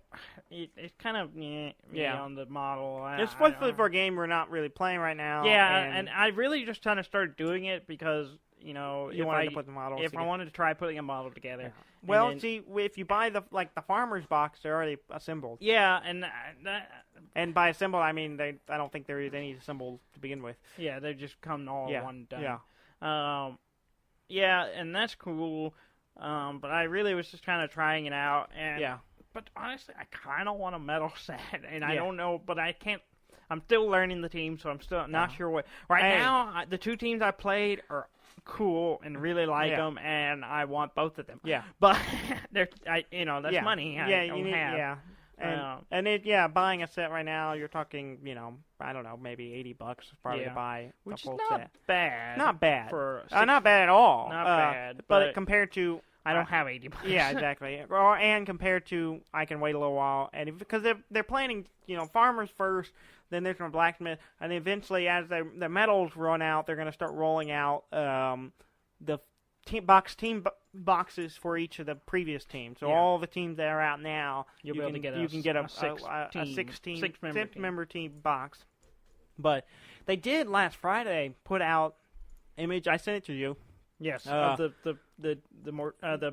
It's kind of on the model. Especially for a game we're not really playing right now. Yeah, and I really just kind of started doing it because you wanted to put the model. If I wanted to try putting a model together. Yeah. Well, see, if you buy the farmer's box, they're already assembled. Yeah, and by assembled I mean I don't think there is any assembled to begin with. Yeah, they just come all one done. Yeah. Yeah, and that's cool. But I really was just kind of trying it out, and But honestly, I kind of want a metal set, and I don't know, but I can't. I'm still learning the team, so I'm still not sure what. Now, the two teams I played are cool and really like them, and I want both of them. Yeah, but that's money. Buying a set right now, you're talking, I don't know, maybe $80 probably to buy a full set. Bad. Not bad. Not bad at all. Not bad. But compared to, I don't have $80. Yeah, exactly. And compared to, I can wait a little while, and because they're planning, farmers first, then there's my blacksmith, and eventually, as the metals run out, they're going to start rolling out the team boxes for each of the previous teams. So all the teams that are out now, you can get a six-member team box. But they did last Friday put out image. I sent it to you. Yes, of the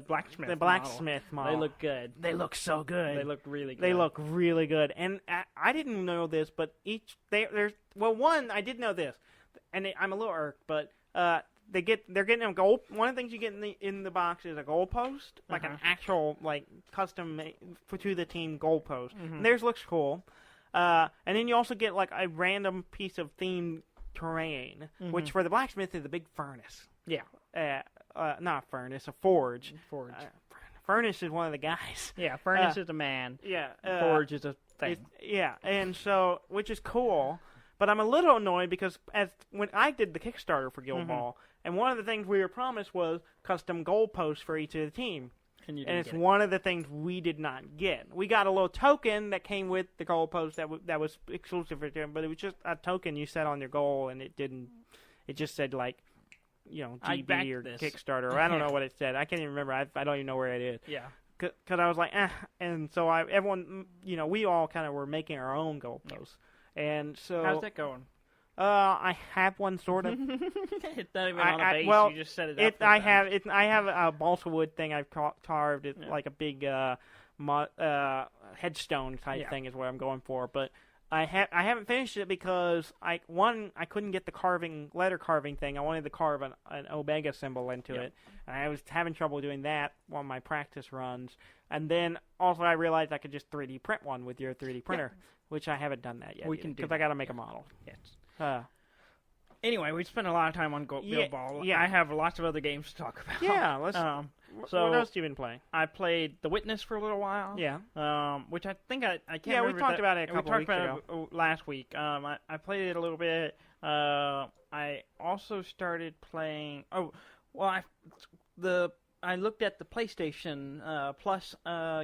blacksmith. The blacksmith model. They look good. They look so good. They look really good. They look really good. And I didn't know this, but one I did know this, and I'm a little irked, but they're getting a goal. One of the things you get in the box is a goal post, like an actual custom to the team goal post. And theirs looks cool. And then you also get like a random piece of themed terrain, which for the blacksmith is a big furnace. Yeah. Not a furnace, a forge. Furnace is one of the guys. Yeah, furnace is a man. Yeah. Forge is a thing. And so, which is cool, but I'm a little annoyed because when I did the Kickstarter for Guild Ball, and one of the things we were promised was custom goalposts for each of the team. And it's one of the things we did not get. We got a little token that came with the goalpost that was exclusive for them, but it was just a token you set on your goal, and it just said like, GB or Kickstarter, or I don't know what it said. I can't even remember. I don't even know where it is. Yeah. Because I was like, and so everyone, we all kind of were making our own goalposts. And so. How's that going? I have one sort of. It's not even on a base. You just set it up. I have a balsa wood thing I've carved. It's like a big headstone type thing is what I'm going for. But I haven't finished it because I couldn't get the letter carving thing. I wanted to carve an Omega symbol into it, and I was having trouble doing that on my practice runs. And then also I realized I could just 3D print one with your 3D printer, which I haven't done that yet. We can do because I got to make a model. Yes. Anyway, we spent a lot of time on Guild Ball. Yeah. I have lots of other games to talk about. Yeah, let's. So what else have you been playing? I played The Witness for a little while. Yeah. Which I think I can't. Yeah, remember we talked about it a couple weeks ago. Last week. I played it a little bit. I also started playing. Oh, well, I looked at the PlayStation Plus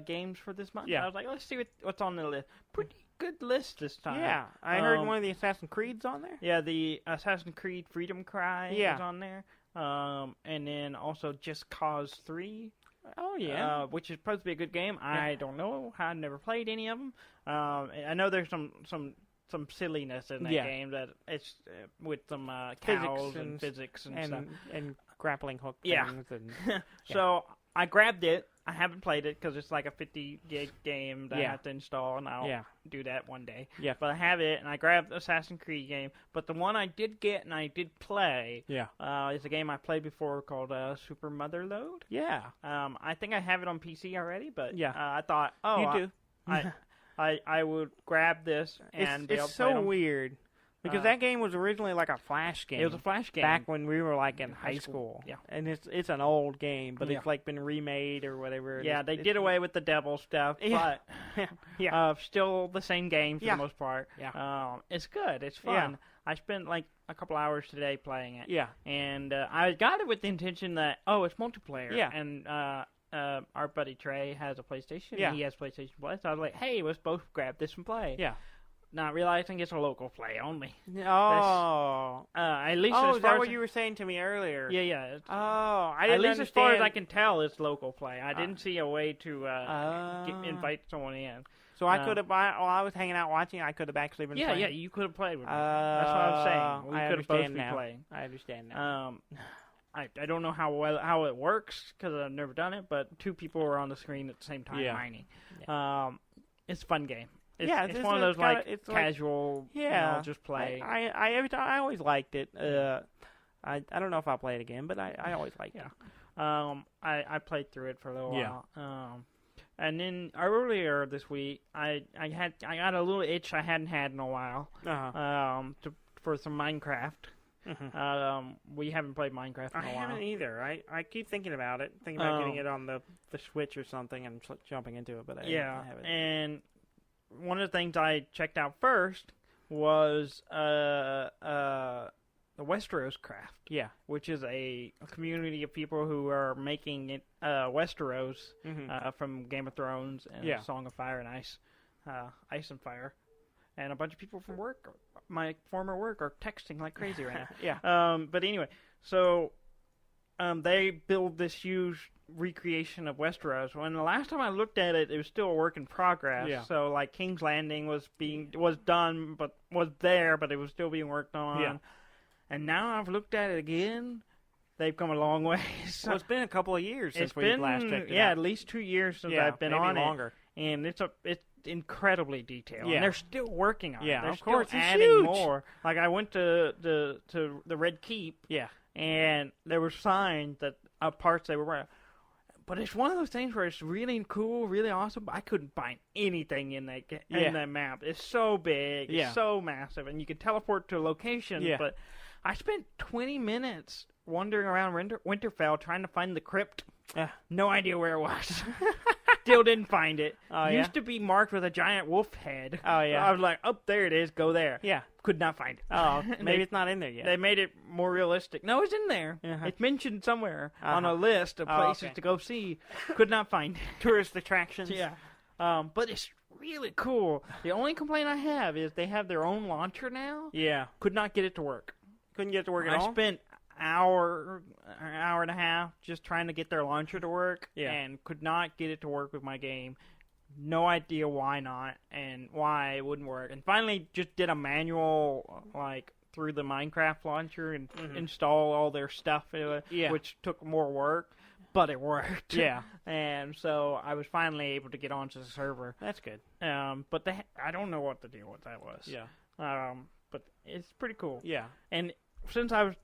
games for this month. Yeah. I was like, let's see what's on the list. Pretty good list this time. Yeah, I heard one of the Assassin's Creed's on there. Yeah, the Assassin's Creed Freedom Cry is on there. And then also Just Cause 3. Oh, yeah. Which is supposed to be a good game. I don't know. I've never played any of them. I know there's some silliness in that game that it's with some cows and physics and stuff. And grappling hook things. And, So I grabbed it. I haven't played it because it's like a 50 gig game that I have to install, and I'll do that one day. Yeah. But I have it, and I grabbed Assassin's Creed game. But the one I did get and I did play is a game I played before called Super Motherload. Yeah. I think I have it on PC already, but I thought, you do. I would grab this and be able to play so them. weird. Because that game was originally like a Flash game. It was a Flash game. Back when we were like in high school. Yeah. And it's an old game, but it's like been remade or whatever. Yeah, they did away with the devil stuff, but still the same game for the most part. Yeah. It's good. It's fun. Yeah. I spent like a couple hours today playing it. Yeah. And I got it with the intention that, it's multiplayer. Yeah. And our buddy Trey has a PlayStation. Yeah. And he has PlayStation Plus. So I was like, hey, let's both grab this and play. Yeah. Not realizing it's a local play only. Oh. At least Oh, as is far that as what you were saying to me earlier? Yeah. Oh, I didn't At least understand. as far as I can tell, it's local play. I didn't see a way to invite someone in. So I could have, while I was hanging out watching, I could have actually been playing. Yeah, you could have played with me. That's what I was saying. We could have both been playing. I understand now. I don't know how it works because I've never done it, but two people were on the screen at the same time mining. Yeah. It's a fun game. It's one of those casual, just play. I always liked it. I don't know if I'll play it again, but I always liked it. I played through it for a little while. And then earlier this week, I got a little itch I hadn't had in a while. For some Minecraft. Mm-hmm. We haven't played Minecraft in a while. I haven't either. I keep thinking about it, thinking about getting it on the Switch or something and jumping into it, but I haven't. And one of the things I checked out first was the WesterosCraft. Yeah. Which is a community of people who are making it Westeros from Game of Thrones and Song of Fire and Ice. Ice and Fire. And a bunch of people from work, my former work, are texting like crazy right now. But anyway, so they build this huge recreation of Westeros. When the last time I looked at it, it was still a work in progress. Yeah. So like King's Landing was done, but was there, but it was still being worked on. Yeah. And now I've looked at it again. They've come a long way. So it's been a couple of years since we last checked it out. Yeah, at least 2 years since I've been on longer. it. And it's incredibly detailed. Yeah. And they're still working on it. Yeah, They're of course. still adding more. Like I went to the Red Keep. Yeah. And there were signs that parts they were wearing. But it's one of those things where it's really cool, really awesome, but I couldn't find anything in that map. It's so big, it's so massive, and you can teleport to locations, but I spent 20 minutes wandering around Winterfell trying to find the crypt. No idea where it was. Still didn't find it. Used to be marked with a giant wolf head. Oh, yeah. I was like, there it is, go there. Yeah. Could not find it. Oh, maybe it's not in there yet. They made it more realistic. No, it's in there. It's mentioned somewhere on a list of places to go see. Could not find it. Tourist attractions. Yeah. But it's really cool. The only complaint I have is they have their own launcher now. Yeah. Could not get it to work. Couldn't get it to work at all? I spent an hour and a half just trying to get their launcher to work and could not get it to work with my game. No idea why not and why it wouldn't work. And finally just did a manual through the Minecraft launcher and install all their stuff, which took more work, but it worked. Yeah. And so I was finally able to get onto the server. That's good. But I don't know what the deal with that was. Yeah. But it's pretty cool. Yeah. And since I was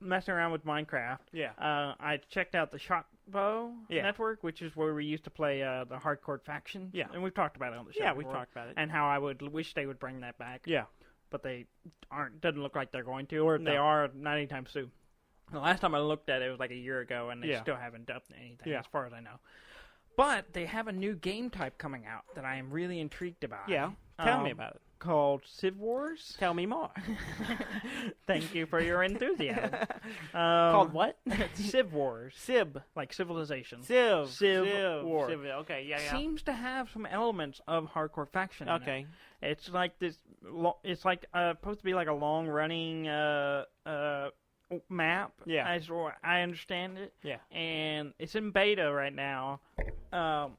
messing around with Minecraft, I checked out the Shotbow Network, which is where we used to play the hardcore faction. Yeah. And we've talked about it on the show. Yeah, we've talked about it. And how I would wish they would bring that back. Yeah. But they aren't. Doesn't look like they're going to, or if they are, not anytime soon. The last time I looked at it was like a year ago, and they still haven't done anything, as far as I know. But they have a new game type coming out that I am really intrigued about. Yeah. Tell me about it. Called Civ Wars. Tell me more. Thank you for your enthusiasm. Called what? Civ Wars. Civ. Like civilization. Civ Wars. Civ. Okay, yeah. Seems to have some elements of hardcore faction. Okay. In it. It's like this. It's like supposed to be like a long-running map. Yeah. As I understand it. Yeah. And it's in beta right now. Oh,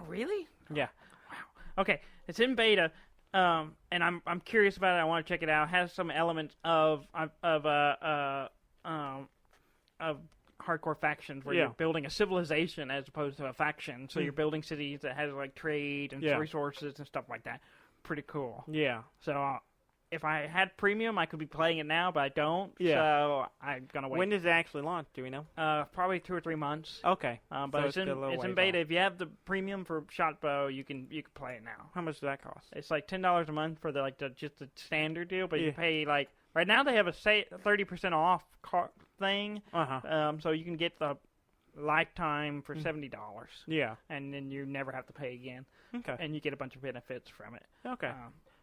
really? Yeah. Wow. Okay. It's in beta. And I'm curious about it. I want to check it out. It has some elements of hardcore factions where Yeah. you're building a civilization as opposed to a faction. So you're building cities that has like trade and resources and stuff like that. Pretty cool. Yeah. So if I had premium, I could be playing it now, but I don't. Yeah. So I'm gonna wait. When does it actually launch? Do we know? Probably 2 or 3 months. Okay. But So it's in beta. If you have the premium for Shotbow, you can play it now. How much does that cost? It's like $10 a month for just the standard deal, but you pay like right now they have a 30% off thing. So you can get the lifetime for $70. Yeah. And then you never have to pay again. Okay. And you get a bunch of benefits from it. Okay.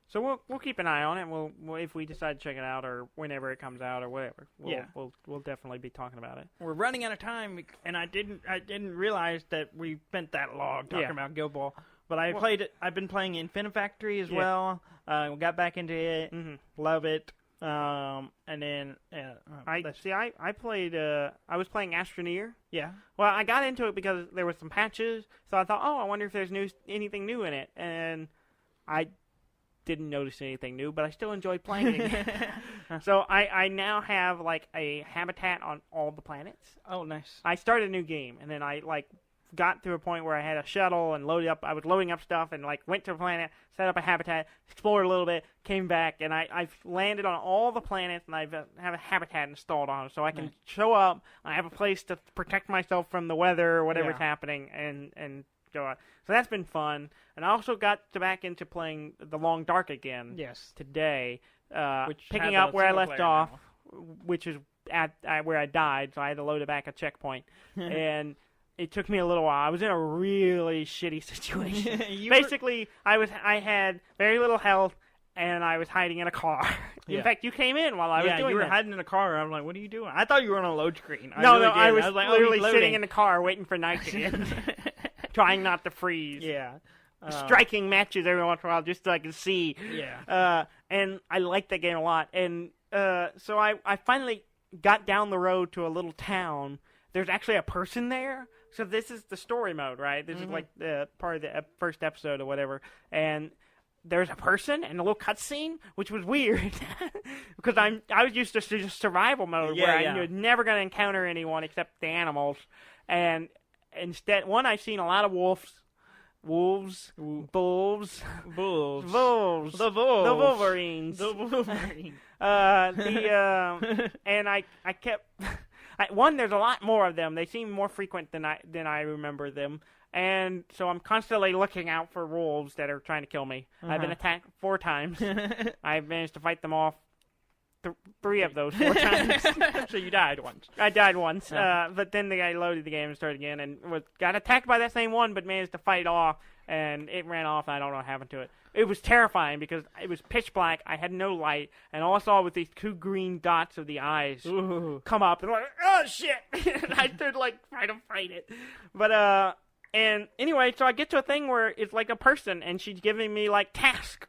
So we'll keep an eye on it. We'll if we decide to check it out or whenever it comes out or whatever. We'll definitely be talking about it. We're running out of time, and I didn't realize that we spent that long talking about Guild Ball. But played it. I've been playing Infinifactory as well. Got back into it. Love it. And then I played. I was playing Astroneer. Yeah. Well, I got into it because there were some patches, so I thought, I wonder if there's anything new in it, and I didn't notice anything new, but I still enjoyed playing it. So I now have like a habitat on all the planets. Oh, nice. I started a new game, and then I got to a point where I had a shuttle and I was loading up stuff and went to a planet, set up a habitat, explored a little bit, came back, and I've landed on all the planets, and I have a habitat installed on them, so I can show up. I have a place to protect myself from the weather or whatever's happening, and go on. So that's been fun. And I also got back into playing the Long Dark again. Yes. Today, which picking up where I left off, which is at where I died, so I had to load it back a checkpoint, and it took me a little while. I was in a really shitty situation. Basically, I had very little health, and I was hiding in a car. In fact, you came in while I was doing that. Yeah, you were hiding in a car. I'm like, what are you doing? I thought you were on a load screen. I was literally sitting in the car waiting for night to end, trying not to freeze. Yeah. Striking matches every once in a while just so I could see. Yeah. And I liked that game a lot. And so I finally got down the road to a little town. There's actually a person there. So this is the story mode, right? This is like the part of the first episode or whatever. And there's a person and a little cutscene, which was weird because I was used to just survival mode where I knew never going to encounter anyone except the animals. And instead, I've seen a lot of wolves, bulls, the Wolverines, the Wolverines. And I kept. There's a lot more of them. They seem more frequent than I remember them, and so I'm constantly looking out for wolves that are trying to kill me. I've been attacked 4 times. I've managed to fight them off 3 of those 4 times. So you died once. I died once, but then the guy loaded the game and started again, and got attacked by that same one, but managed to fight it off, and it ran off, and I don't know what happened to it. It was terrifying because it was pitch black. I had no light, and all I saw was these 2 green dots of the eyes come up, and oh shit! And I stood trying to fight it, but and anyway, so I get to a thing where it's like a person, and she's giving me tasks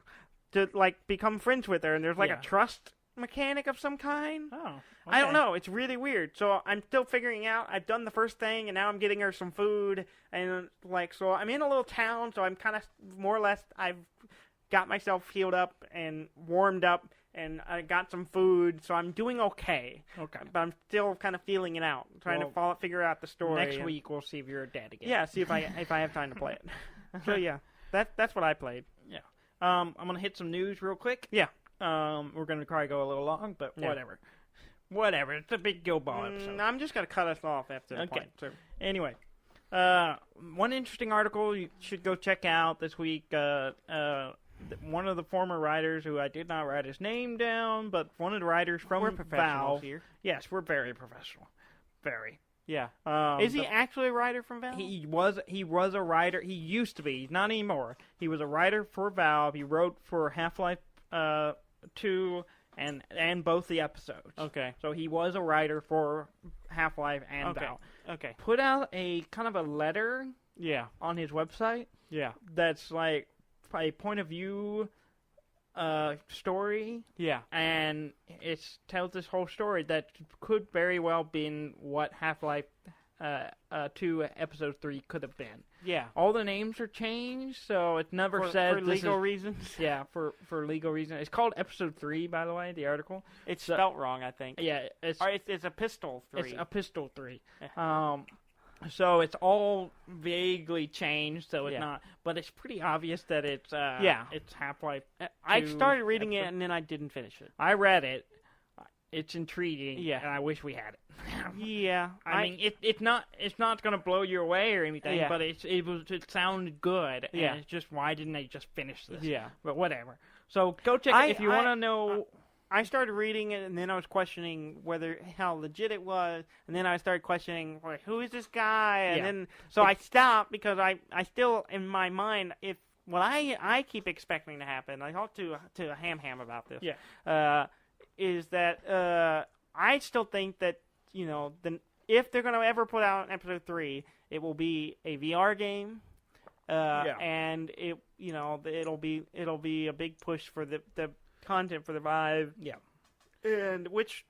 to become friends with her, and there's a trust mechanic of some kind. Oh, okay. I don't know. It's really weird. So I'm still figuring out. I've done the first thing, and now I'm getting her some food, and so I'm in a little town. So I'm kind of more or less. I've got myself healed up and warmed up, and I got some food. So I'm doing okay. Okay, but I'm still kind of feeling it out, trying to figure out the story. Next week we'll see if you're dead again. Yeah, see if I have time to play it. So yeah, that's what I played. Yeah. I'm gonna hit some news real quick. Yeah. We're going to probably go a little long, but whatever. Whatever. It's a big Guild Ball episode. I'm just going to cut us off after the point. So. Anyway, one interesting article you should go check out this week. One of the former writers, who I did not write his name down, but one of the writers from Valve. Here. Yes, we're very professional. Very. Yeah. Is he actually a writer from Valve? He was a writer. He used to be. He's not anymore. He was a writer for Valve. He wrote for Half-Life 2 and both the episodes. Okay. So he was a writer for Half-Life and Valve. Okay. Put out a kind of a letter on his website. Yeah. That's like a point of view story. Yeah. And it tells this whole story that could very well been what Half-Life 2 episode 3 could have been. Yeah. All the names are changed, so it never said for legal reasons. Yeah, for legal reasons. It's called episode 3, by the way. The article. It's spelt wrong, I think. Yeah, it's a pistol 3. It's a pistol 3. So it's all vaguely changed, so it's not. But it's pretty obvious that it's it's Half-Life 2. I started reading it and then I didn't finish it. I read it. It's intriguing. And I wish we had it. I mean, it's not going to blow you away or anything, but it sounded good. And it's just, why didn't they just finish this? Yeah. But whatever. So go check it if you want to know. I started reading it, and then I was questioning how legit it was, and then I started questioning, like, who is this guy? And then I stopped because I still, in my mind, if what I keep expecting to happen, I talked to Ham about this. Is that I still think that if they're going to ever put out episode 3, it will be a VR game, and it'll be a big push for the content for the Vive, and which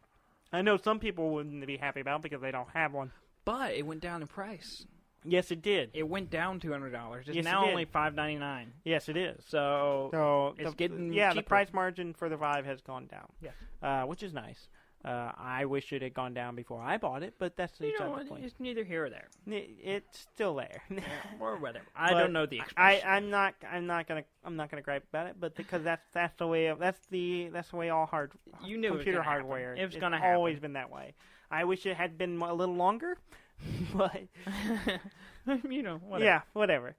I know some people wouldn't be happy about because they don't have one. But it went down in price. Yes, it did. It went down $200. It's now only $5.99. Yes, it is. So it's getting cheaper. The price margin for the Vive has gone down. Yes, which is nice. I wish it had gone down before I bought it, but that's the point. It's neither here or there. It's still there, or whatever. I don't know the expression. I'm not gonna gripe about it, but because that's the way all computer hardware. It was gonna happen. Always been that way. I wish it had been a little longer, but whatever. Yeah, whatever.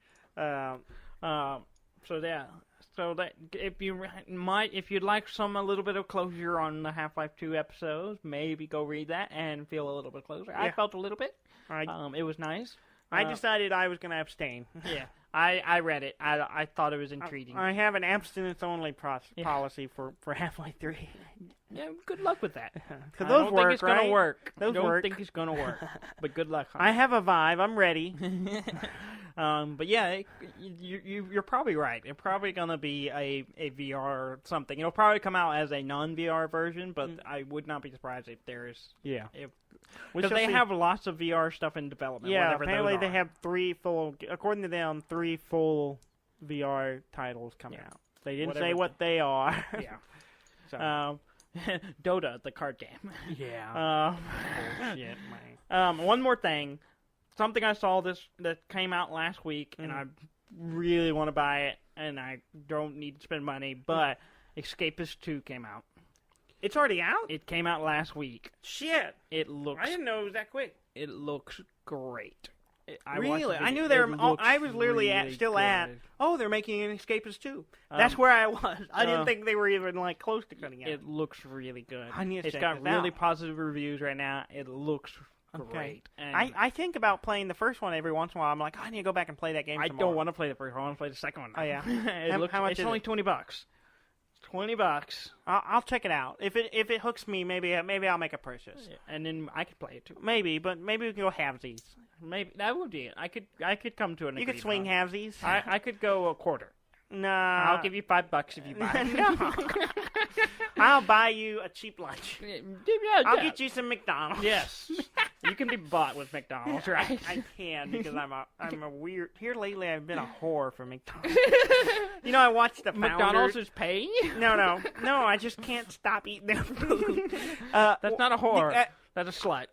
So that if you'd like a little bit of closure on the Half-Life 2 episodes, maybe go read that and feel a little bit closer. I felt a little bit. It was nice. I decided I was going to abstain. I read it. I thought it was intriguing. I have an abstinence-only policy for Half-Life 3. Yeah, good luck with that. Because those don't work, think it's right? Gonna work. Those don't work. think it's going to work. But good luck. I have a Vive. I'm ready. But yeah, you're probably right. It's probably going to be a VR something. It'll probably come out as a non-VR version, but I would not be surprised if there's... Yeah. Because they have lots of VR stuff in development. Yeah, apparently they have 3 full... According to them, 3 full VR titles coming out. They didn't say what they are. Yeah. So... Dota, the card game. Yeah. Bullshit, man. One more thing. Something I saw that came out last week, and I really want to buy it, and I don't need to spend money, but Escapist 2 came out. It's already out? It came out last week. Shit. It looks... I didn't know it was that quick. It looks great. Really? I knew they were... I was literally they're making an Escapist 2. That's where I was. I didn't think they were even, close to cutting it. It looks really good. I need to It's check got this really out. positive reviews right now. It looks great. And I think about playing the first one every once in a while. I'm like, I need to go back and play that game I tomorrow. don't want to play the first one. I want to play the second one now. Oh, yeah. How much it's only $20. $20. I'll check it out. If it hooks me, maybe I'll make a purchase. Yeah, and then I could play it too. Maybe we can go halvesies. Maybe that would be it. I could come to an. You could swing halvesies. I could go a quarter. Nah. I'll give you $5 if you buy it. No. I'll buy you a cheap lunch. I'll get you some McDonald's. Yes. You can be bought with McDonald's, right? I can because I'm a weird. Here lately, I've been a whore for McDonald's. I watched the Founder. McDonald's is paying you? No. I just can't stop eating their food. That's not a whore. That's a slut.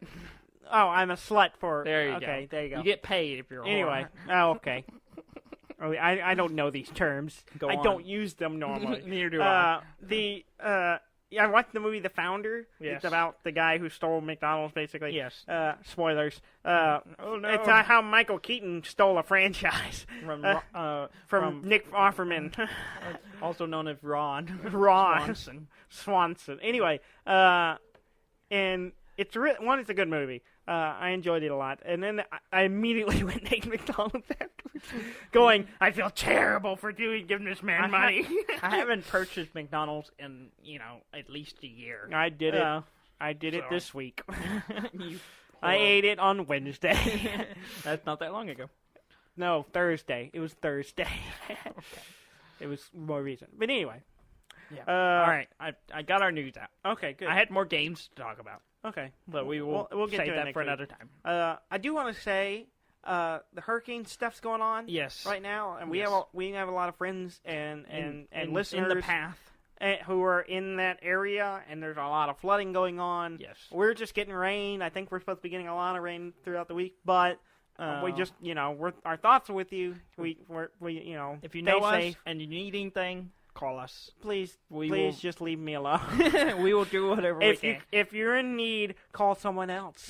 Oh, I'm a slut for. There you go. Okay, there you go. You get paid if you're a whore. Anyway. Oh, okay. I don't know these terms. I don't use them normally. Neither do I. I watched the movie The Founder. Yes. It's about the guy who stole McDonald's, basically. Yes. Spoilers. Oh, no. It's how Michael Keaton stole a franchise. From Nick Offerman. Also known as Ron. Swanson. Anyway, and it's it's a good movie. I enjoyed it a lot. And then I immediately went to McDonald's afterwards, going, I feel terrible for giving this man money. I haven't purchased McDonald's in, at least a year. I did it. I did it this week. I ate it on Wednesday. That's not that long ago. No, Thursday. It was Thursday. Okay. It was more recent. But anyway. Yeah. All right. I got our news out. Okay, good. I had more games to talk about. Okay. But we will we'll get save to it that next for week. another time. I do want to say the hurricane stuff's going on Yes. right now, and Yes. we have a lot of friends and listeners in the path. who are in that area, and there's a lot of flooding going on. Yes. We're just getting rain. I think we're supposed to be getting a lot of rain throughout the week, but we just, our thoughts are with you. We If you stay know us safe. and you need anything, call us. Please will- just leave me alone. We will do whatever we can. If you're in need, call someone else.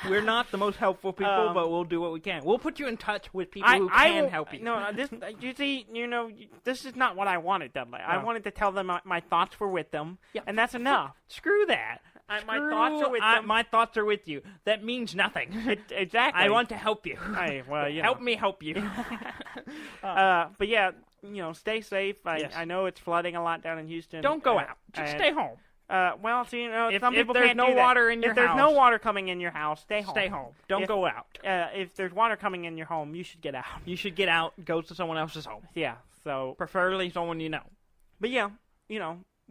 We're not the most helpful people, but we'll do what we can. We'll put you in touch with people who can help you. No, this you see, this is not what I wanted, Dudley. I wanted to tell them my thoughts were with them, and that's enough. Screw that. My thoughts are with them. My thoughts are with you. That means nothing. Exactly. I want to help you. Help me help you. But yeah, stay safe. Yes. I know it's flooding a lot down in Houston. Don't go out. Just stay home. Well, see, some If people there's can't no do that. water in your If there's house- no water coming in your house, stay home. Stay home. Don't go out. If there's water coming in your home, you should get out. You should get out, go to someone else's home. Yeah. So, Preferably someone you know. but yeah,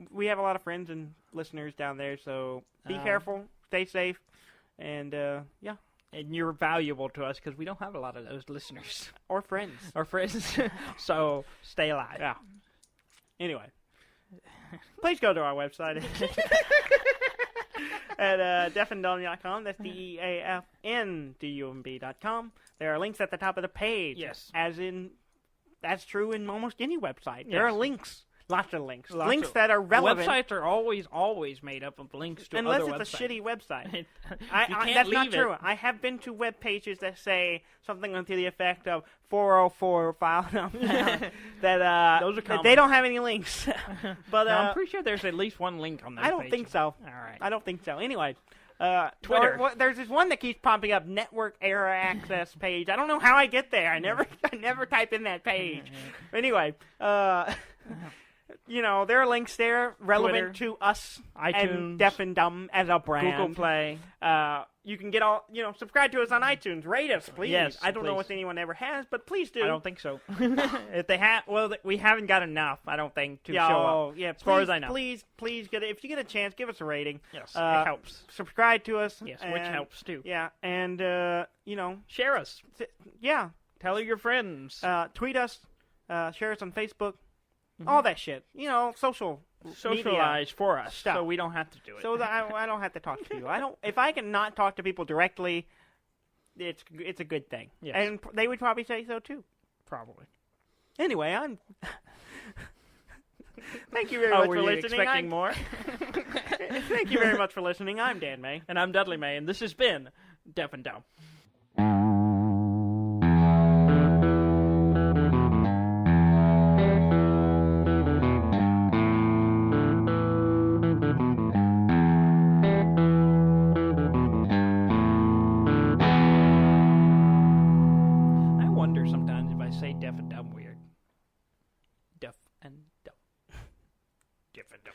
we have a lot of friends and listeners down there, so be careful, stay safe, and yeah, And you're valuable to us because we don't have a lot of those listeners or friends. or friends. So stay alive. Yeah. Anyway, please go to our website at deafandumb.com. That's DEAFNDUMB.com. There are links at the top of the page. Yes. As in, that's true in almost any website. There are Yes. links. Lots of links. Lots links of- that are relevant. Websites are always made up of links to Unless other it's websites. a shitty website. You That's can't not leave true. it. I have been to web pages that say something to the effect of 404 file number. that Those are that they don't have any links. But No, I'm pretty sure there's at least one link on those I don't pages. think so. All right. I don't think so. Anyway, Twitter. There's this one that keeps popping up. Network error access page. I don't know how I get there. I never type in that page. Anyway, there are links there relevant to us iTunes, and Deaf and Dumb as a brand. Google Play. You can get all, subscribe to us on iTunes. Rate us, please. Yes, I don't know please. if anyone ever has, but please do. I don't think so. If they have, we haven't got enough. I don't think to Yeah, show up. yeah. As far as I know. Please get it. If you get a chance, give us a rating. Yes, it helps. Subscribe to us. Yes, which helps too. Yeah, and Share us. yeah. Tell your friends. Tweet us. Share us on Facebook. All that shit. Social Socialize media for us, stuff. so we don't have to do it. so that I don't have to talk to you. If I can not talk to people directly, it's a good thing. Yes. And they would probably say so too. Probably. Anyway, I'm. Thank you very much were for you listening. expecting more? Thank you very much for listening. I'm Dan May. And I'm Dudley May, and this has been Deaf and Dumb. I wonder sometimes if I say deaf and dumb weird. Deaf and dumb. Deaf and dumb.